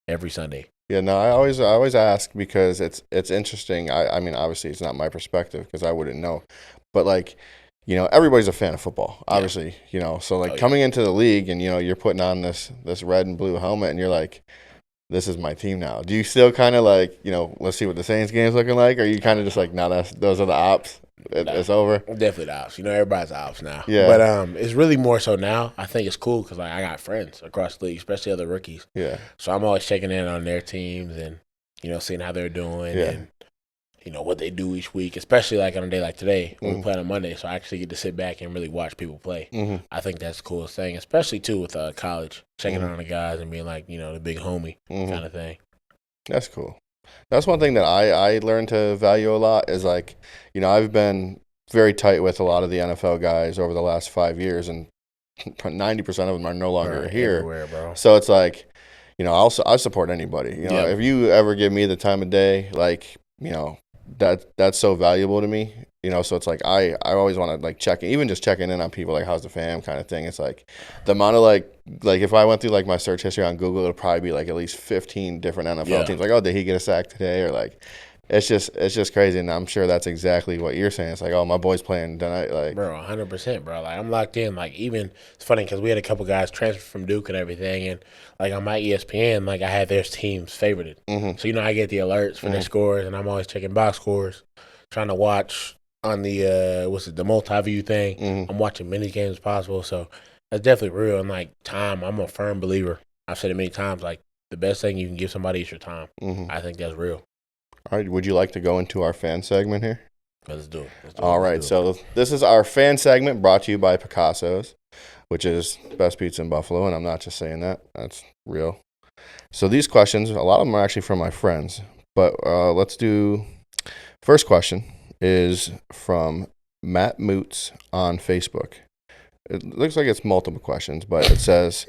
every Sunday. Yeah, no, I always ask because it's interesting. I mean, obviously, it's not my perspective because I wouldn't know. But, everybody's a fan of football, obviously, So, coming into the league and, you're putting on this red and blue helmet and you're like, this is my team now. Do you still kind of let's see what the Saints game's looking like? Or are you kind of just those are the ops? It's over? Definitely the ops. Everybody's ops now. Yeah. But it's really more so now. I think it's cool because, I got friends across the league, especially other rookies. Yeah. So I'm always checking in on their teams and, seeing how they're doing and, what they do each week, especially on a day like today when we play on Monday. So I actually get to sit back and really watch people play. Mm-hmm. I think that's the coolest thing, especially, too, with college, checking on the guys and being the big homie kind of thing. That's cool. That's one thing that I learned to value a lot is I've been very tight with a lot of the NFL guys over the last 5 years, and 90% of them are no longer here. Bro. So it's I support anybody. If you ever give me the time of day, that's so valuable to me. So it's I always want to check, even just checking in on people, how's the fam kind of thing. It's the amount of if I went through my search history on Google, it'll probably be at least 15 different NFL teams. Oh, did he get a sack today? Or it's just crazy. And I'm sure that's exactly what you're saying. It's oh, my boy's playing tonight. Bro, 100%, bro. I'm locked in. Even it's funny because we had a couple guys transfer from Duke and everything, and on my ESPN, I had their teams favorited. Mm-hmm. So I get the alerts for their scores, and I'm always checking box scores, trying to watch on the the multi-view thing. Mm-hmm. I'm watching many games as possible. So that's definitely real. And time, I'm a firm believer. I've said it many times. the best thing you can give somebody is your time. Mm-hmm. I think that's real. All right, would you like to go into our fan segment here? Let's do it. All right, so this is our fan segment brought to you by Picasso's, which is best pizza in Buffalo, and I'm not just saying that. That's real. So these questions, a lot of them are actually from my friends, but let's do. First question is from Matt Moots on Facebook. It looks like it's multiple questions, but it says,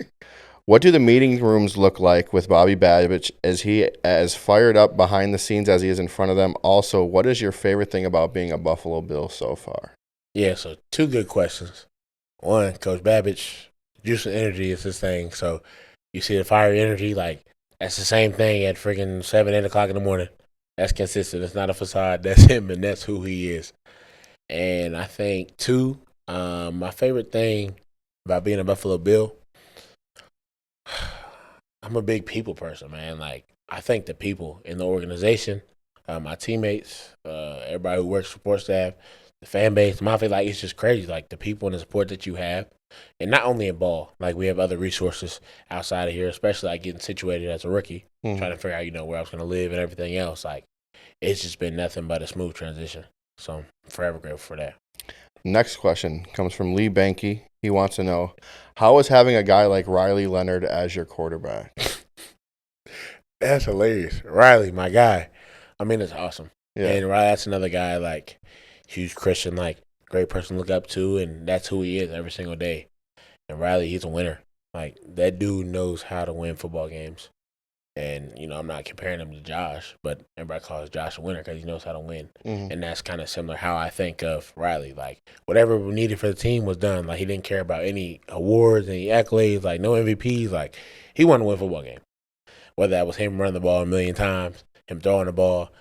what do the meeting rooms look like with Bobby Babich? Is he as fired up behind the scenes as he is in front of them? Also, what is your favorite thing about being a Buffalo Bill so far? Yeah, so 2 good questions. One, Coach Babich, juice and energy is his thing. So you see the fiery energy, like that's the same thing at freaking 7, 8 o'clock in the morning. That's consistent. It's not a facade. That's him, and that's who he is. And I think 2, my favorite thing about being a Buffalo Bill, I'm a big people person, man. Like, I think the people in the organization, my teammates, everybody who works support staff, the fan base, the Mafia, like, it's just crazy. Like, the people and the support that you have. And not only in ball, like, we have other resources outside of here, especially, like, getting situated as a rookie, trying to figure out, where I was going to live and everything else. Like, it's just been nothing but a smooth transition. So I'm forever grateful for that. Next question comes from Lee Banky. He wants to know, how is having a guy like Riley Leonard as your quarterback? That's hilarious. Riley, my guy. I mean, it's awesome. Yeah. And Riley, that's another guy, like, huge Christian, like, great person to look up to, and that's who he is every single day. And Riley, he's a winner. Like, that dude knows how to win football games. And, I'm not comparing him to Josh, but everybody calls Josh a winner because he knows how to win. Mm-hmm. And that's kind of similar how I think of Riley. Like, whatever we needed for the team was done. Like, he didn't care about any awards, any accolades, like, no MVPs. Like, he wanted to win a football game. Whether that was him running the ball a million times, him throwing the ball,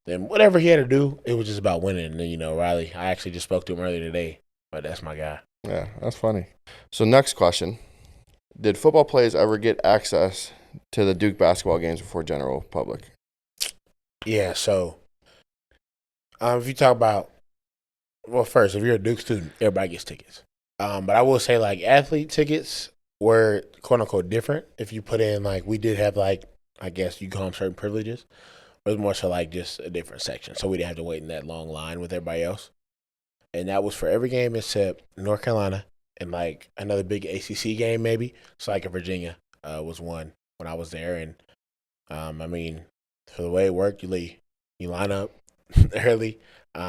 then whatever he had to do, it was just about winning. And then, Riley, I actually just spoke to him earlier today, but that's my guy. Yeah, that's funny. So next question. Did football players ever get access to the Duke basketball games before general public? Yeah, so if you talk about, well, first, if you're a Duke student, everybody gets tickets. But I will say, like, athlete tickets were, quote-unquote, different. If you put in, like, we did have, like, I guess you call them certain privileges. It was more so, like, just a different section. So we didn't have to wait in that long line with everybody else. And that was for every game except North Carolina and, like, another big ACC game maybe. So, like, Virginia was one when I was there. And, I mean, for the way it worked, you line up early,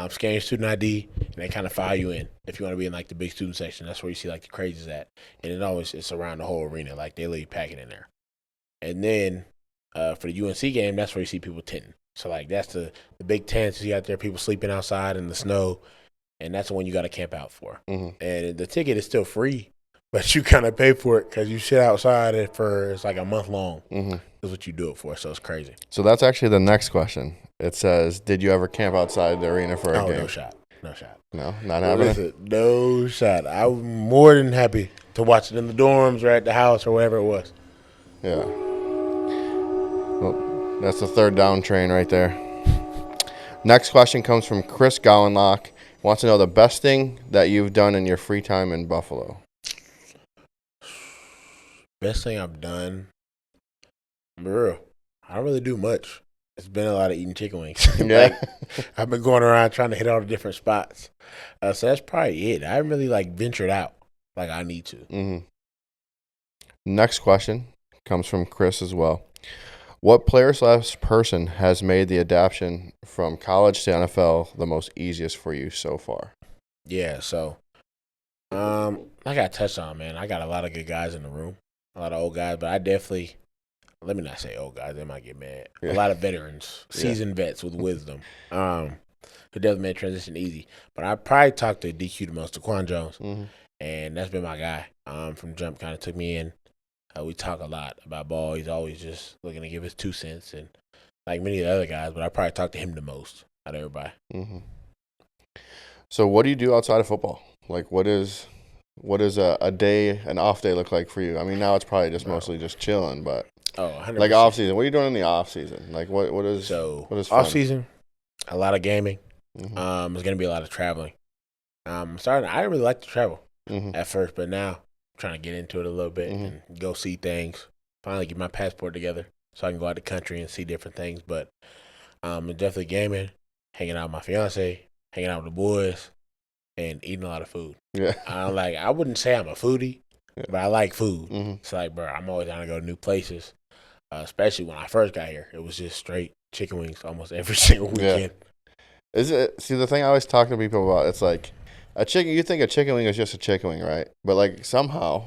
scan your student ID, and they kind of file you in. If you want to be in, like, the big student section, that's where you see, like, the crazies at. And it's around the whole arena. Like, they leave packing in there. And then for the UNC game, that's where you see people tenting. So, like, that's the big tents. You got there, people sleeping outside in the snow. And that's the one you got to camp out for. Mm-hmm. And the ticket is still free, but you kind of pay for it because you sit outside it's like a month long. Mm-hmm. Is what you do it for, so it's crazy. So that's actually the next question. It says, did you ever camp outside the arena for a game? No shot. No, not happening? No shot. I'm more than happy to watch it in the dorms or at the house or wherever it was. Yeah. Well, that's the third down train right there. Next question comes from Chris Gowenlock. Wants to know the best thing that you've done in your free time in Buffalo. Best thing I've done? I'm real. I don't really do much. It's been a lot of eating chicken wings. Yeah. I've been going around trying to hit all the different spots. So that's probably it. I haven't really, ventured out like I need to. Mm-hmm. Next question comes from Chris as well. What player/person has made the adaptation from college to NFL the most easiest for you so far? Yeah, so like I touched on, man, I got a lot of good guys in the room, a lot of old guys, but I definitely, let me not say old guys, they might get mad. Yeah. A lot of veterans, seasoned vets with wisdom, who definitely made transition easy. But I probably talked to DQ the most, Daquan Jones, and that's been my guy. From jump, kind of took me in. We talk a lot about ball. He's always just looking to give his 2 cents, and like many of the other guys, but I probably talk to him the most out of everybody. Mm-hmm. So what do you do outside of football? Like, what is a day, an off day look like for you? I mean, now it's probably just mostly just chilling, but 100%. Like off season. What are you doing in the off season? Like, what is fun? Off season? A lot of gaming. Mm-hmm. There's gonna be a lot of traveling. I didn't really like to travel at first, but now trying to get into it a little bit and go see things. finally get my passport together so I can go out the country and see different things. But it's definitely gaming, hanging out with my fiance, hanging out with the boys, and eating a lot of food. Yeah. I wouldn't say I'm a foodie, Yeah. but I like food. Mm-hmm. It's like, bro, I'm always down to go to new places. Especially when I first got here, it was just straight chicken wings almost every single weekend. Is it? See, the thing I always talk to people about, it's like a chicken. You think a chicken wing is just a chicken wing, right? But like somehow,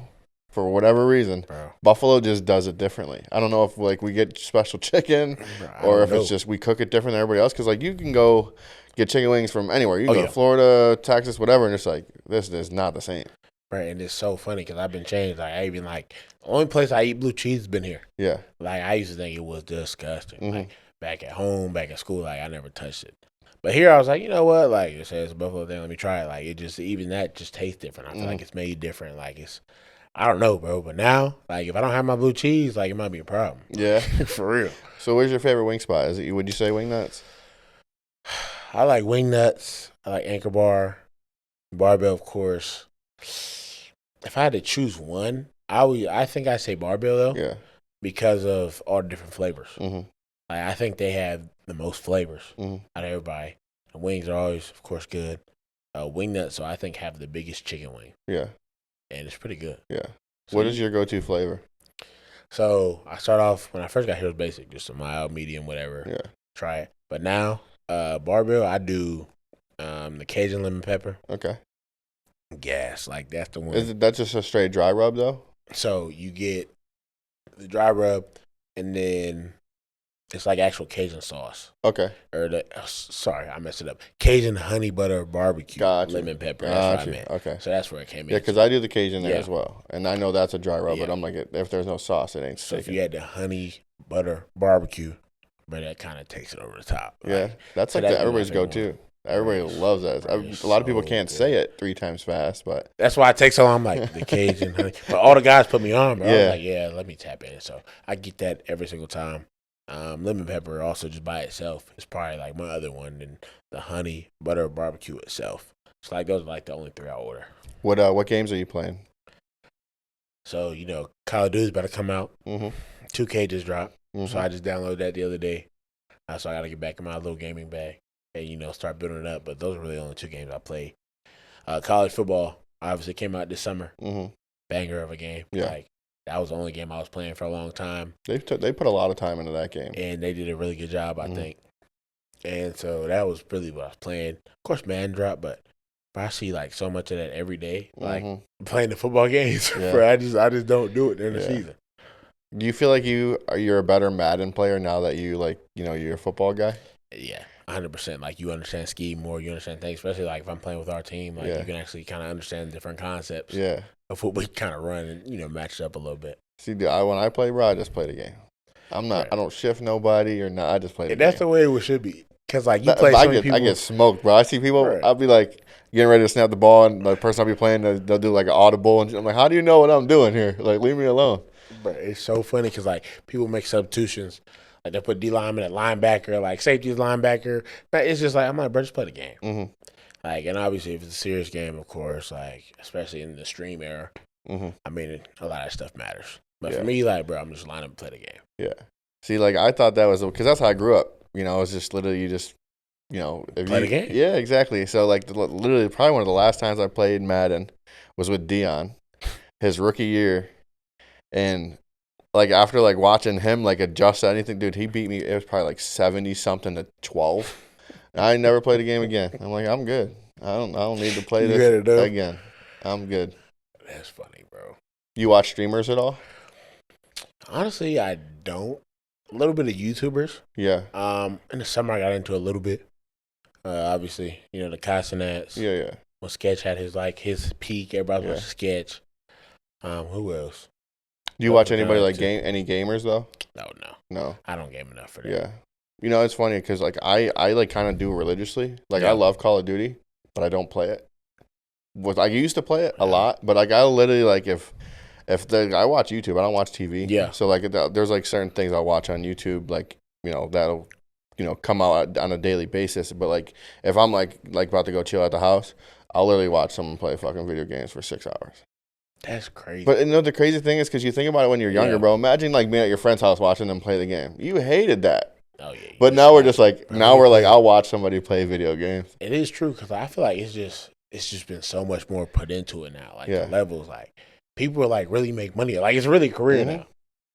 for whatever reason, Bro. Buffalo just does it differently. I don't know if like we get special chicken, or if it's just we cook it different than everybody else. Because like you can go get chicken wings from anywhere. You can go to Florida, Texas, whatever, and it's like this is not the same. Right, and it's so funny because I've been changed. Like I even like the only place I eat blue cheese has been here. Yeah. Like I used to think it was disgusting. Mm-hmm. Like back at home, back at school, like I never touched it. But here I was like, you know what? Like it says Buffalo thing, let me try it. Like it just even that just tastes different. I feel like it's made different. Like it's I don't know, bro. But now, like if I don't have my blue cheese, like it might be a problem. Yeah. For real. So where's your favorite wing spot? Is it would you say Wing Nuts? I like Wing Nuts. I like Anchor Bar, Barbell, of course. If I had to choose one, I think I'd say Barbell though. Yeah. Because of all the different flavors. Mm-hmm. Like I think they have the most flavors Mm-hmm. out of everybody. The wings are always, of course, good. Wing Nuts, so I think have the biggest chicken wing. Yeah. And it's pretty good. Yeah. So What is your go-to flavor? So I start off when I first got here it was basic, just a mild, medium, whatever. Yeah. Try it. But now, Barbell, I do the Cajun lemon pepper. Okay. Gas, like that's the one. Is it that's just a straight dry rub though? So you get the dry rub, and then it's like actual Cajun sauce. Okay. Or sorry, I messed it up. Cajun honey butter barbecue lemon pepper. That's what I meant. Okay. So that's where it came in. Yeah, because I do the Cajun there Yeah. as well, and I know that's a dry rub. Yeah. But I'm like, if there's no sauce, it ain't So if sticking. you had the honey butter barbecue, but that kind of takes it over the top. Yeah, Like, that's so like that'd be my everybody's favorite go-to. one. Everybody Right. loves that. Right. A lot of people So can't good. say it 3 times fast, but That's why it takes so long. I'm like, the Cajun honey. But all the guys put me on, bro. I Yeah. was like, yeah, let me tap in. So I get that every single time. Lemon pepper also just by itself is probably like my other one, and the honey butter barbecue itself. It's like those are like the only 3 I order. what games are you playing? So, Call of Duty's about to come out. Mm-hmm. 2K just dropped. Mm-hmm. So I just downloaded that the other day. So I got to get back in my little gaming bag and, start building it up. But those are really the only 2 games I play. College football obviously came out this summer. Mm-hmm. Banger of a game. Yeah. Like, that was the only game I was playing for a long time. They put a lot of time into that game. And they did a really good job, I Mhm. think. And so that was really what I was playing. Of course, Madden dropped, but I see like so much of that every day. Like Mhm. playing the football games. Yeah. Bro, I just don't do it during the Yeah. season. Do you feel like you're a better Madden player now that you're a football guy? Yeah, 100%. Like you understand scheme more, you understand things, especially like if I'm playing with our team, like Yeah. you can actually kind of understand different concepts Yeah. of what we kind of run and match it up a little bit. See, when I play, bro, I just play the game. I'm not. Right. I don't shift nobody or not. I just play the And that's game. the way it should be. Cause like you play so I many people. I get smoked, bro. I see people. Right. I'll be like getting ready to snap the ball, and the person I'll be playing, they'll do like an audible, and I'm like, how do you know what I'm doing here? Like, leave me alone. But it's so funny because like people make substitutions. Like they put D lineman at linebacker, like safety's linebacker. But it's just like I'm like, bro, just play the game. Mm-hmm. Like, and obviously if it's a serious game, of course, like especially in the stream era, Mm-hmm. I mean a lot of stuff matters. But Yeah. for me, like, bro, I'm just lining up and play the game. Yeah. See, like I thought that was because that's how I grew up. It was just literally you just, if Play you, the game. Yeah, exactly. So like literally probably one of the last times I played Madden was with Dion, his rookie year, and like after like watching him like adjust to anything, dude, he beat me. It was probably like 70 something to 12. I never played a game again. I'm like, I'm good. I don't need to play You this ready to do? again. I'm good. That's funny, bro. You watch streamers at all? Honestly, I don't. A little bit of YouTubers. Yeah. In the summer I got into a little bit. Obviously, the Castanets. Yeah, yeah. When Sketch had his peak, everybody was Yeah. Sketch. Who else? Do you watch anybody Too. like any gamers though? No. No. I don't game enough for that. Yeah. It's funny because like I like kind of do religiously. Like Yeah. I love Call of Duty, but I don't play it. I used to play it a lot, but like I literally like if I watch YouTube, I don't watch TV. Yeah. So like there's like certain things I watch on YouTube, like that'll come out on a daily basis. But like if I'm like about to go chill at the house, I'll literally watch someone play fucking video games for 6 hours. That's crazy. But the crazy thing is because you think about it when you're younger, Yeah. bro. Imagine like being at your friend's house watching them play the game. You hated that. Oh yeah. But now we're just like I'll watch somebody play video games. It is true because I feel like it's just been so much more put into it now. Like the levels, like people are like really make money. Like it's really a career now.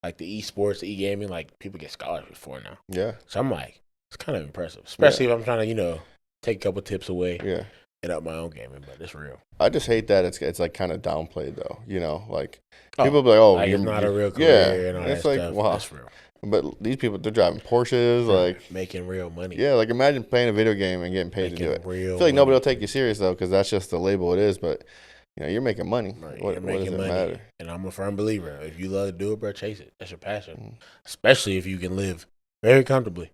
Like the esports, the e-gaming, like people get scholarships for it now. Yeah. So I'm like, it's kind of impressive, especially if I'm trying to take a couple tips away. Yeah. And up my own gaming, but it's real. I just hate that it's like kind of downplayed though. Like people be like, oh, like it's not a real career. And all it's that like stuff. wow. That's real. But these people, they're driving Porsches, like making real money. Yeah, like imagine playing a video game and getting paid to do it. I feel like nobody will take you serious though, because that's just the label it is. But you're making money. Right. What does it matter? And I'm a firm believer. If you love to do it, bro, chase it. That's your passion. Especially if you can live very comfortably.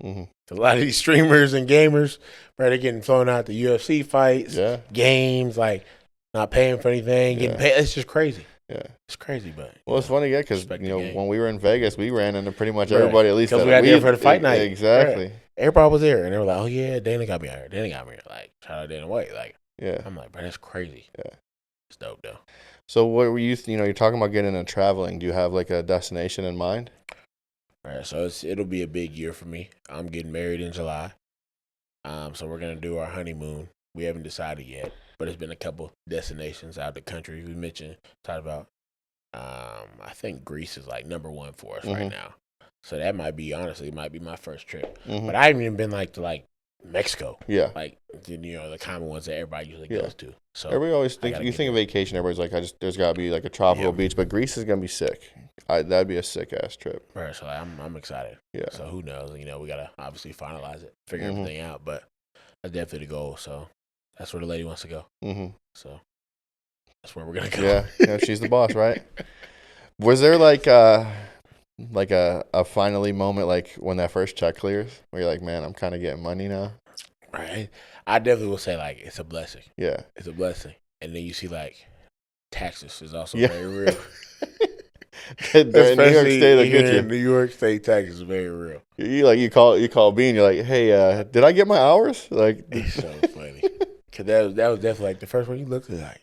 A lot of these streamers and gamers, bro, they're getting thrown out to UFC fights, games, like not paying for anything, getting paid. It's just crazy. Yeah, it's crazy, but it's funny, because when we were in Vegas, we ran into pretty much everybody at least. Because we got there for the fight night. Exactly. Right. Everybody was there, and they were like, "Oh yeah, Dana got me here. Dana got me here." Like, shout out Dana White. Like, I'm like, bro, that's crazy. Yeah, it's dope though. So, what were you? You're talking about getting into traveling. Do you have like a destination in mind? All right, so it'll be a big year for me. I'm getting married in July. So we're gonna do our honeymoon. We haven't decided yet, but it's been a couple destinations out the country. We talked about. I think Greece is like number one for us right now. So that might be my first trip. But I haven't even been to Mexico. Yeah. Like the common ones that everybody usually goes to. So everybody always think of vacation, everybody's like, there's gotta be like a tropical beach, but Greece is gonna be sick. That'd be a sick ass trip. Right, so I'm excited. Yeah. So who knows? We gotta obviously finalize it, figure everything out, but that's definitely the goal. So that's where the lady wants to go. So that's where we're gonna go. Yeah, she's the boss, right? Was there like a finally moment, like when that first check clears, where you're like, man, I'm kind of getting money now? Right. I definitely will say it's a blessing. Yeah, it's a blessing. And then you see taxes is also very real. Especially New York State taxes is very real. You call B and you're like, hey, did I get my hours? Like, it's so funny because that was definitely the first one you looked at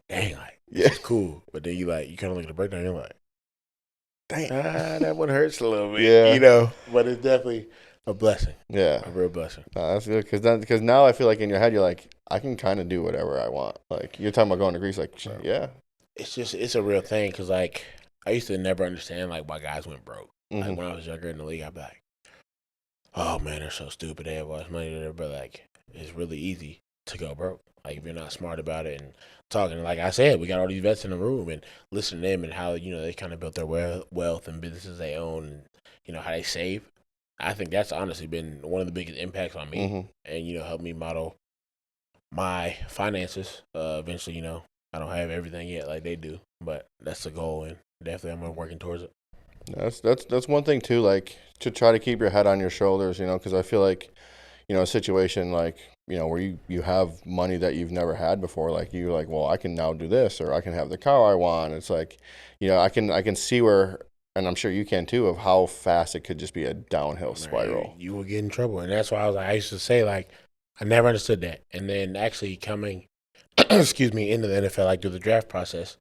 dang, it's cool. But then you kind of look at the breakdown, you're like, dang, that one hurts a little bit. Yeah. But it's definitely a blessing. Yeah. A real blessing. That's good because now I feel like in your head, you're like, I can kind of do whatever I want. Like, you're talking about going to Greece, yeah. It's a real thing because, I used to never understand, why guys went broke. Like, when I was younger in the league, I'd be like, oh, man, they're so stupid. They have all this money there. But, it's really easy to go broke. If you're not smart about it and talking, like I said, we got all these vets in the room and listening to them and how, they kind of built their wealth and businesses they own and, how they save. I think that's honestly been one of the biggest impacts on me and, helped me model my finances. Eventually, I don't have everything yet like they do, but that's the goal and definitely I'm working towards it. That's one thing too, to try to keep your head on your shoulders, because I feel like, a situation where you have money that you've never had before, you're like, well, I can now do this, or I can have the car I want. It's like, I can see where, and I'm sure you can too, of how fast it could just be a downhill spiral. You will get in trouble, and that's why I used to say I never understood that, and then actually coming, excuse me, into the NFL, through the draft process,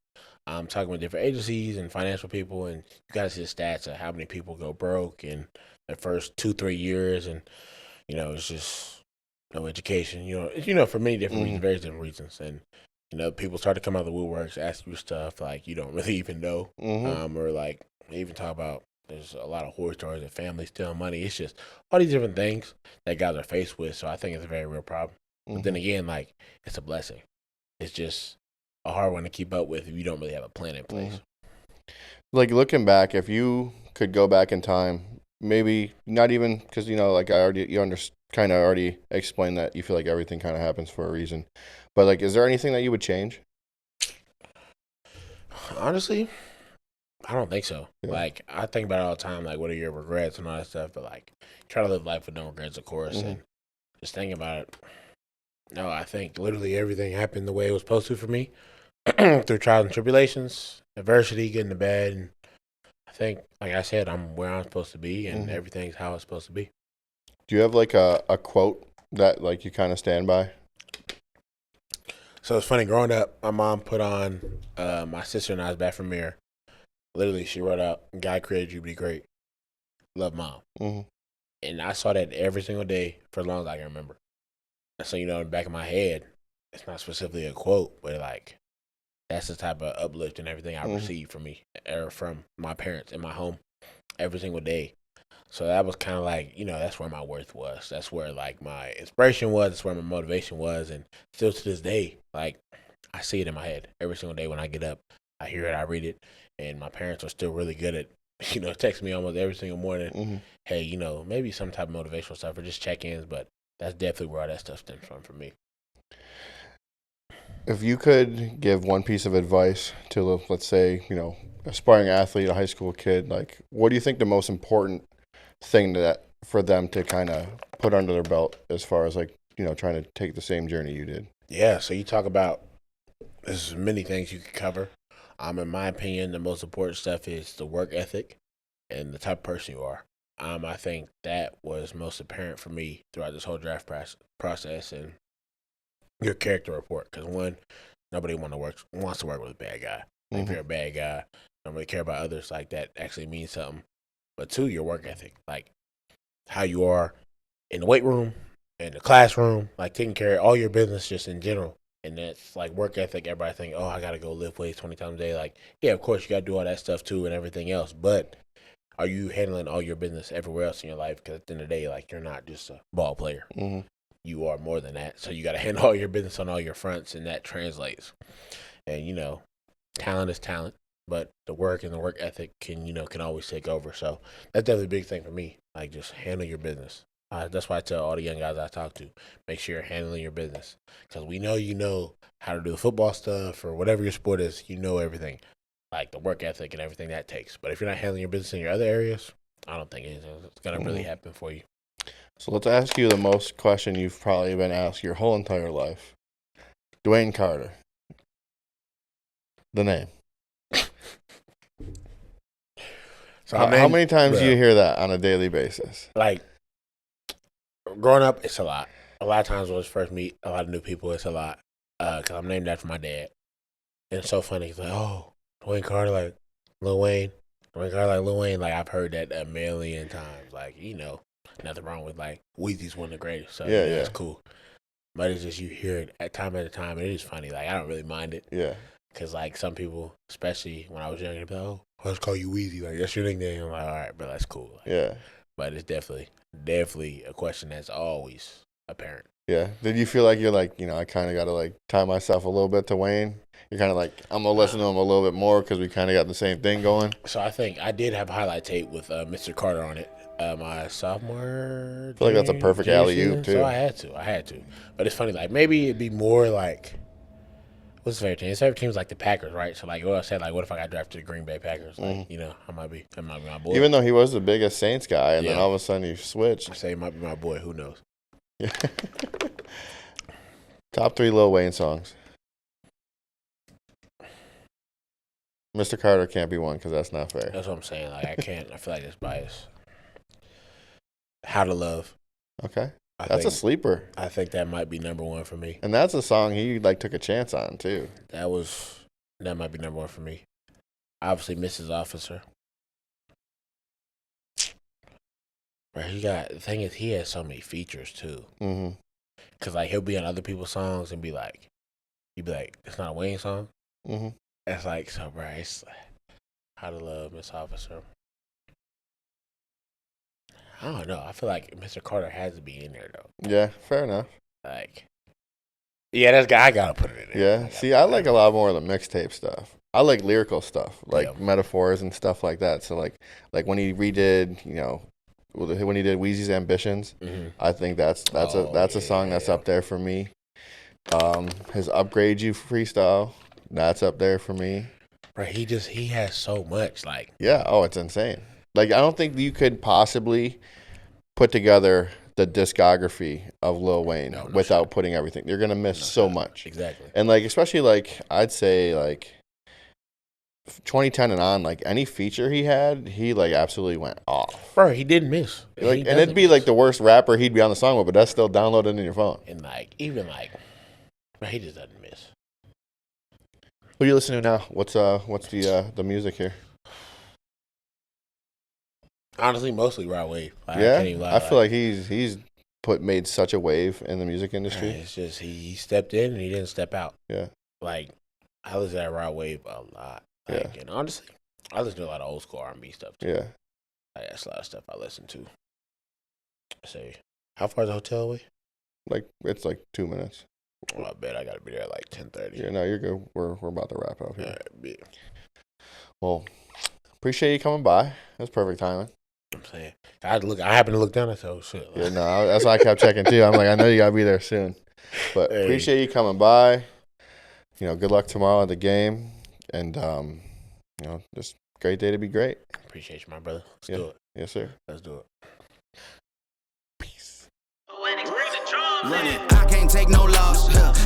I'm talking with different agencies and financial people, and you got to see the stats of how many people go broke in the first 2-3 years, and it's just no education. For many different reasons, various different reasons, and people start to come out of the woodworks, ask you stuff you don't really even know, or they even talk about there's a lot of horror stories of families stealing money. It's just all these different things that guys are faced with. So I think it's a very real problem. But then again, it's a blessing. It's just a hard one to keep up with if you don't really have a plan in place. Looking back, if you could go back in time, maybe not even because you kind of already explained that you feel like everything kind of happens for a reason. But is there anything that you would change? Honestly, I don't think so. Yeah. I think about it all the time, what are your regrets and all that stuff. But try to live life with no regrets, of course, and just thinking about it. No, I think literally everything happened the way it was supposed to for me, through trials and tribulations, adversity, getting to bed, and I think, like I said, I'm where I'm supposed to be, and everything's how it's supposed to be. Do you have a quote that you kind of stand by? So it's funny. Growing up, my mom put on my sister and I's bathroom mirror. Literally, she wrote out, "God created you to be great. Love, Mom." Mm-hmm. And I saw that every single day for as long as I can remember. And so, in the back of my head, it's not specifically a quote, but like that's the type of uplift and everything I received from me or from my parents in my home every single day. So that was kind of like, that's where my worth was. That's where like my inspiration was. That's where my motivation was. And still to this day, like I see it in my head every single day when I get up. I hear it, I read it, and my parents are still really good at, texting me almost every single morning. Mm-hmm. Hey, maybe some type of motivational stuff or just check-ins, but that's definitely where all that stuff stems from for me. If you could give one piece of advice to, let's say, aspiring athlete, a high school kid, like, what do you think the most important thing that for them to kind of put under their belt as far as like, trying to take the same journey you did? Yeah, so you talk about there's many things you could cover. In my opinion, the most important stuff is the work ethic and the type of person you are. I think that was most apparent for me throughout this whole draft process and your character report. Because one, nobody wants to work with a bad guy. Like, if you're a bad guy, don't really care about others. Like, that actually means something. But two, your work ethic, like how you are in the weight room, in the classroom, like taking care of all your business just in general. And that's like work ethic. Everybody think, oh, I got to go lift weights 20 times a day. Like, yeah, of course you got to do all that stuff too and everything else. But are you handling all your business everywhere else in your life? Because at the end of the day, like, you're not just a ball player. Mm-hmm. You are more than that. So you got to handle all your business on all your fronts, and that translates. And, talent is talent, but the work and the work ethic can always take over. So that's definitely a big thing for me. Like, just handle your business. That's why I tell all the young guys I talk to, make sure you're handling your business. Because we know you know how to do the football stuff or whatever your sport is. You know everything, like the work ethic and everything that takes. But if you're not handling your business in your other areas, I don't think it's going to really happen for you. So let's ask you the most question you've probably been asked your whole entire life. Dewayne Carter. The name. So how many times do you hear that on a daily basis? Like, growing up, it's a lot. A lot of times when I first meet a lot of new people, it's a lot. Because I'm named after my dad. And it's so funny. It's like, oh, Dewayne Carter like Lil Wayne. Dewayne Carter like Lil Wayne. Like, I've heard that a million times. Like, nothing wrong with, like, Weezy's one of the greatest. So, yeah, it's cool. But it's just you hear it at time, and it is funny. Like, I don't really mind it. Yeah. Because, like, some people, especially when I was younger, they'd be like, oh, let's call you Weezy. Like, that's your nickname. I'm like, all right, bro, that's cool. Like, yeah. But it's definitely a question that's always apparent. Yeah. Did you feel like you're like, I kind of got to, like, tie myself a little bit to Wayne? You're kind of like, I'm going to listen to him a little bit more because we kind of got the same thing going? So I think I did have a highlight tape with Mr. Carter on it. My sophomore. I feel like that's a perfect alley-oop, too. So I had to. But it's funny, like, maybe it'd be more like, what's his favorite team? His favorite team is like the Packers, right? So, like, what I said, like, what if I got drafted to the Green Bay Packers? Like, I might be my boy. Even though he was the biggest Saints guy, and then all of a sudden he switched. I say he might be my boy. Who knows? Top 3 Lil Wayne songs. Mr. Carter can't be one because that's not fair. That's what I'm saying. Like, I can't. I feel like it's bias. How to Love. Okay. That's a sleeper. I think that might be number one for me. And that's a song he, like, took a chance on, too. That might be number one for me. Obviously, Mrs. Officer. But the thing is, he has so many features, too. Mm-hmm. Because, like, he'll be on other people's songs and you'd be like, it's not a Wayne song? Mm-hmm. That's like, so, bro, it's How to Love, Miss Officer. I don't know. I feel like Mr. Carter has to be in there, though. Yeah, fair enough. Like, yeah, I gotta put it in there. Yeah, see, I like a lot more of the mixtape stuff. I like lyrical stuff, like metaphors and stuff like that. So, like when he redid, when he did Weezy's Ambitions, I think that's a song that's up there for me. His Upgrade You freestyle, that's up there for me. Bro, he has so much, like. Yeah, it's insane. Like, I don't think you could possibly put together the discography of Lil Wayne without putting everything. You're going to miss so much. Exactly. And, like, especially, like, I'd say, like, 2010 and on, like, any feature he had, he, like, absolutely went off. Bro, he didn't miss. Like, and it'd be, like, the worst rapper he'd be on the song with, but that's still downloaded in your phone. And, like, even, like, But he just doesn't miss. Who are you listening to now? What's the music here? Honestly, mostly Rod Wave. I Yeah, can't even lie. I feel like he's made such a wave in the music industry. It's just he stepped in and he didn't step out. Yeah. Like, I listen to that Rod Wave a lot. Like, Yeah. And honestly, I listen to a lot of old school R&B stuff too. Yeah. Like, that's a lot of stuff I listen to. Say, how far is the hotel away? Like it's like 2 minutes. Oh, I bet I gotta be there at like 10:30. Yeah, no, you're good. We're about to wrap up here. Yeah. Well, appreciate you coming by. That's perfect timing. I'm saying I happened to look down and said, "Oh shit!" Yeah, no, that's why I kept checking too. I'm like, I know you gotta be there soon. But Hey. appreciate you coming by. Good luck tomorrow at the game, and just great day to be great. Appreciate you, my brother. Let's do it. Yes, sir. Let's do it. Peace. I can't take no loss.